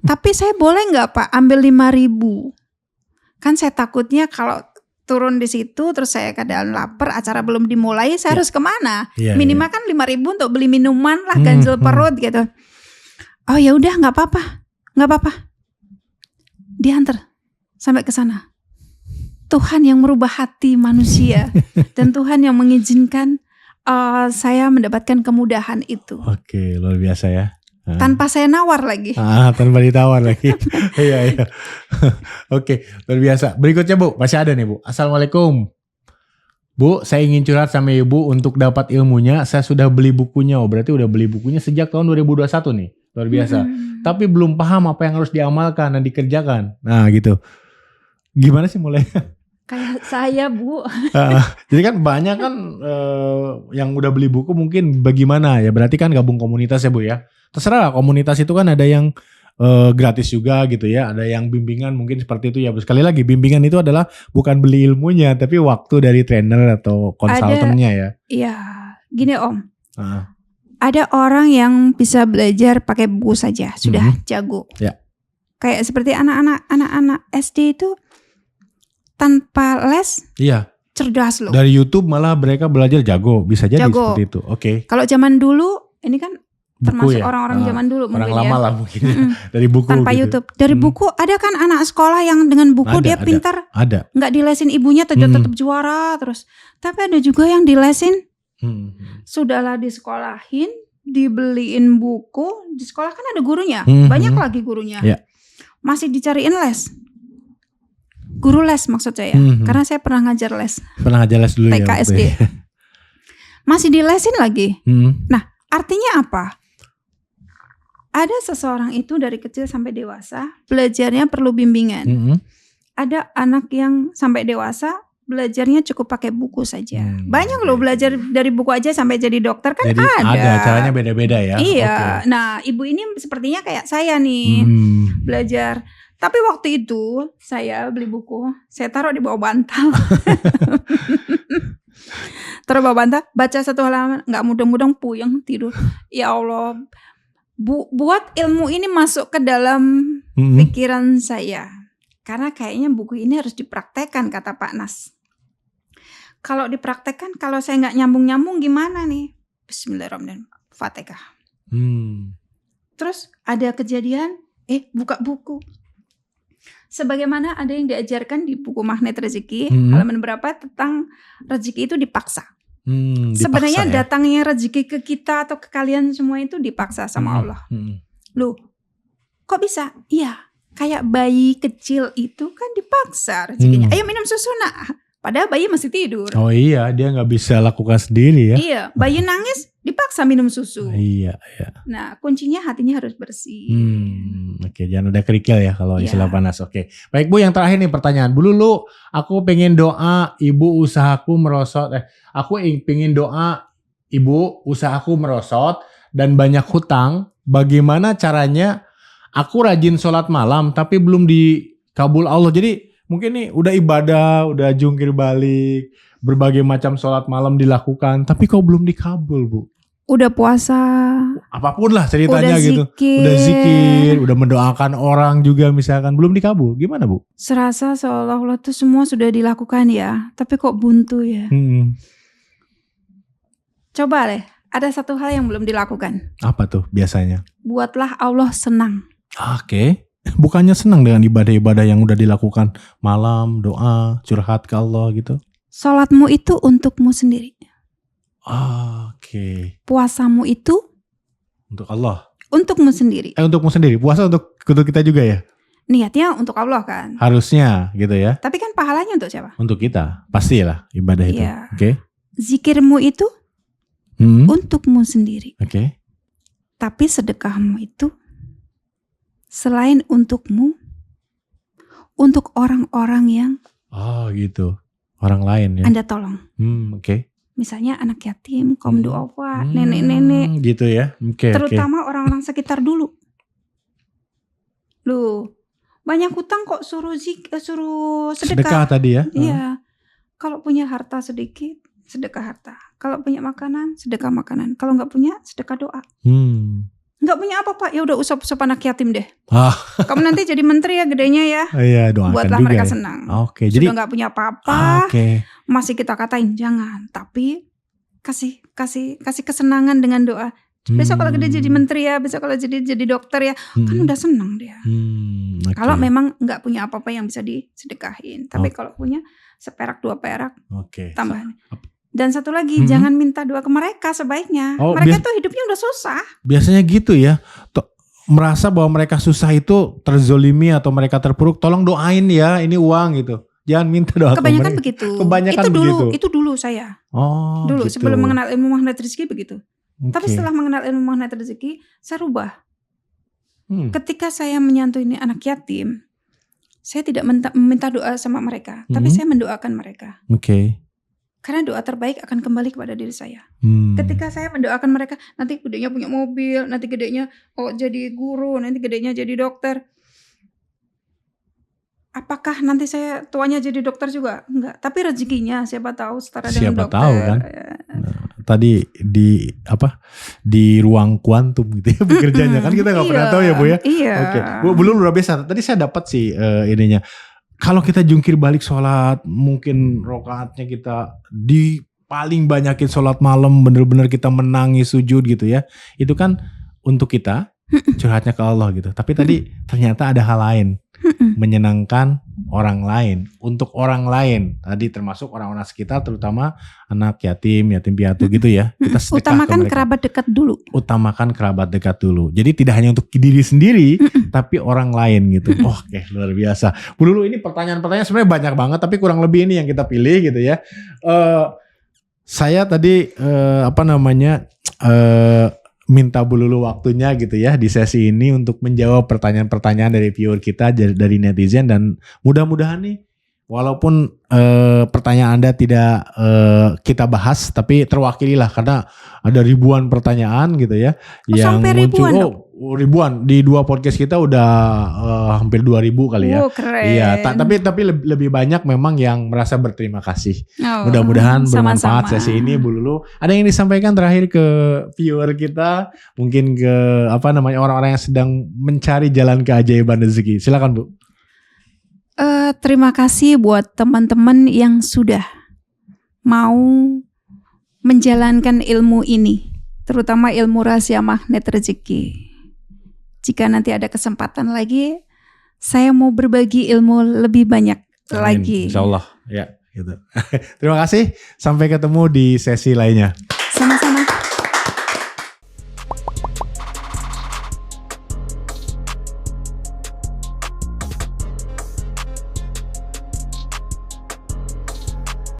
Tapi saya boleh nggak, Pak, ambil 5.000? Kan saya takutnya kalau turun di situ terus saya keadaan lapar, acara belum dimulai, saya harus kemana? Minimal kan 5.000 untuk beli minuman lah, ganjel perut gitu. Oh ya udah, nggak apa-apa. Diantar sampai ke sana. Tuhan yang merubah hati manusia dan Tuhan yang mengizinkan saya mendapatkan kemudahan itu. Oke, luar biasa ya. Tanpa saya nawar lagi. Tanpa ditawar lagi. Iya. Oke, luar biasa. Berikutnya Bu, masih ada nih Bu. Assalamualaikum. Bu, saya ingin curhat sama Ibu untuk dapat ilmunya. Saya sudah beli bukunya. Oh, berarti udah beli bukunya sejak tahun 2021 nih. Luar biasa. Tapi belum paham apa yang harus diamalkan dan dikerjakan. Nah gitu. Gimana sih mulai? Kayak saya Bu. Jadi kan banyak kan yang udah beli buku mungkin bagaimana ya. Berarti kan gabung komunitas ya Bu ya. Terserah lah, komunitas itu kan ada yang gratis juga gitu ya. Ada yang bimbingan mungkin seperti itu ya. Sekali lagi bimbingan itu adalah bukan beli ilmunya tapi waktu dari trainer atau konsultannya ya. Iya. Gini Om. Ada orang yang bisa belajar pakai buku saja sudah jago. Ya. Kayak seperti anak-anak SD itu tanpa les. Iya. Cerdas loh. Dari YouTube malah mereka belajar jago. Bisa jadi seperti itu. Oke. Kalau zaman dulu ini kan buku termasuk ya? orang-orang zaman dulu orang mungkin lama ya. lah mungkin dari buku tanpa gitu. YouTube. Dari buku ada kan anak sekolah yang dengan buku dia pintar. Ada. Nggak dilesin ibunya tetap juara terus. Tapi ada juga yang dilesin. Sudahlah disekolahin, dibeliin buku, di sekolah kan ada gurunya, banyak lagi gurunya. Masih dicariin les. Guru les maksud saya. Karena saya pernah ngajar les. Pernah ngajar les dulu TK, ya. SD. Masih dilesin lagi. Nah, artinya apa? Ada seseorang itu dari kecil sampai dewasa, belajarnya perlu bimbingan. Ada anak yang sampai dewasa, belajarnya cukup pakai buku saja. Banyak loh belajar dari buku aja sampai jadi dokter kan. Jadi ada caranya beda-beda ya. Iya. Okay. Nah, ibu ini sepertinya kayak saya nih, belajar. Tapi waktu itu saya beli buku, saya taruh di bawah bantal. Taruh bawah bantal, baca satu halaman, nggak mudah-mudahan puyeng tidur. Ya Allah, buat ilmu ini masuk ke dalam pikiran saya. Karena kayaknya buku ini harus dipraktekkan, kata Pak Nas. Kalau dipraktekkan, kalau saya nggak nyambung-nyambung gimana nih? Bismillahirrahmanirrahim. Fatihah. Terus ada kejadian, buka buku. Sebagaimana ada yang diajarkan di buku Magnet Rezeki, halaman berapa tentang rezeki itu dipaksa. Sebenarnya ya? Datangnya rezeki ke kita atau ke kalian semua itu dipaksa sama Allah. Loh, kok bisa? Iya, kayak bayi kecil itu kan dipaksa rezekinya. Ayo minum susu nak. Padahal bayi masih tidur. Oh iya, dia nggak bisa lakukan sendiri ya. Iya, bayi nangis dipaksa minum susu. Iya. Nah, kuncinya hatinya harus bersih. Oke, jangan ada kerikil ya kalau istilah panas. Oke, baik Bu, yang terakhir nih pertanyaan. Dulu aku pengen doa ibu usahaku merosot. Aku pengen doa ibu usahaku merosot dan banyak hutang. Bagaimana caranya? Aku rajin sholat malam tapi belum kabul Allah. Jadi mungkin nih udah ibadah, udah jungkir balik, berbagai macam sholat malam dilakukan, tapi kok belum dikabul, Bu? Udah puasa, Apapun lah ceritanya udah gitu. zikir, Udah zikir, udah mendoakan orang juga misalkan, belum dikabul. Gimana, Bu? serasa seolah-olah tuh semua sudah dilakukan ya, tapi kok buntu ya. Coba deh, ada satu hal yang belum dilakukan. Apa tuh biasanya? Buatlah Allah senang. Oke. Bukannya senang dengan ibadah-ibadah yang udah dilakukan malam, doa, curhat ke Allah gitu? Sholatmu itu untukmu sendiri. Oke. Puasamu itu Untuk Allah. untukmu sendiri. Untukmu sendiri. Puasa untuk kita juga ya? Niatnya untuk Allah kan. Harusnya gitu ya. Tapi kan pahalanya untuk siapa? Untuk kita. Pastilah ibadah itu. Iya. Oke. Zikirmu itu untukmu sendiri. Oke. Tapi sedekahmu itu selain untukmu, untuk orang-orang yang Oh gitu. Orang lain ya. Anda tolong. Oke. Misalnya anak yatim, kaum duafa, nenek-nenek. Gitu ya. Oke. Terutama orang-orang sekitar dulu. Loh, banyak hutang kok suruh Sedekah sedekah. tadi ya. Iya. Kalau punya harta sedikit, sedekah harta. Kalau punya makanan, sedekah makanan. Kalau nggak punya, sedekah doa. Nggak punya apa Pak? Ya udah usap-usap anak yatim deh. Kamu nanti jadi menteri ya gedenya ya. Iya, doakan Buatlah juga mereka ya. senang. Oke, jadi Sudah nggak punya apa-apa, Oke. masih kita katain jangan. Tapi kasih kesenangan dengan doa. Besok kalau gede jadi menteri ya, besok kalau jadi dokter ya, kan udah senang dia. Oke. Kalau memang nggak punya apa-apa yang bisa disedekahin, tapi kalau punya seperak 2 perak Oke. tambahan. Dan satu lagi, jangan minta doa ke mereka sebaiknya. Oh, Mereka tuh hidupnya udah susah. Biasanya gitu ya. Merasa bahwa mereka susah itu terzolimi atau mereka terpuruk, tolong doain ya, ini uang gitu. Jangan minta doa ke Kebanyakan mereka. begitu. Kebanyakan Itu dulu saya. Oh, Dulu gitu. sebelum mengenal ilmu magnet rezeki begitu. Oke. Tapi setelah mengenal ilmu magnet rezeki, saya rubah. Ketika saya menyantuni anak yatim, saya tidak meminta doa sama mereka, tapi saya mendoakan mereka. Oke. Karena doa terbaik akan kembali kepada diri saya. Ketika saya mendoakan mereka, nanti gedenya punya mobil, nanti gedenya jadi guru, nanti gedenya jadi dokter. Apakah nanti saya tuanya jadi dokter juga? Enggak. Tapi rezekinya siapa tahu setara dengan Siapa dokter. tahu kan. Tadi di ruang kuantum gitu ya bekerjanya kan kita nggak pernah tahu ya Bu ya. Iya. Oke. Bu, belum luar biasa. Tadi saya dapat sih ininya. Kalau kita jungkir balik sholat, mungkin rokaatnya kita di paling banyakin sholat malam, bener-bener kita menangis sujud gitu ya. Itu kan untuk kita, curhatnya ke Allah gitu. Tapi tadi ternyata ada hal lain. Menyenangkan orang lain. Untuk orang lain. Tadi termasuk orang-orang sekitar, terutama anak yatim piatu gitu ya. Kita sedekah Utamakan ke mereka. kerabat dekat dulu. Utamakan kerabat dekat dulu. Jadi tidak hanya untuk diri sendiri, tapi orang lain gitu. Oke, luar biasa. Bu Lulu, ini pertanyaan-pertanyaan sebenarnya banyak banget, tapi kurang lebih ini yang kita pilih gitu ya. Saya tadi minta Bu Lulu waktunya gitu ya di sesi ini untuk menjawab pertanyaan-pertanyaan dari viewer kita, dari netizen, dan mudah-mudahan nih walaupun pertanyaan Anda tidak kita bahas, tapi terwakili lah karena ada ribuan pertanyaan gitu ya yang sampai muncul. ribuan, Ribuan di 2 podcast kita udah hampir 2.000 kali ya. Keren. Iya, tapi lebih banyak memang yang merasa berterima kasih. Oh, Mudah-mudahan bermanfaat sama-sama. sesi ini Bu Lulu. Ada yang disampaikan terakhir ke viewer kita, mungkin ke orang-orang yang sedang mencari jalan keajaiban rezeki. Silakan Bu. Terima kasih buat teman-teman yang sudah mau menjalankan ilmu ini, terutama ilmu rahasia magnet rezeki. Jika nanti ada kesempatan lagi, saya mau berbagi ilmu lebih banyak lagi. Insya Allah ya gitu. Terima kasih. Sampai ketemu di sesi lainnya. Sama-sama.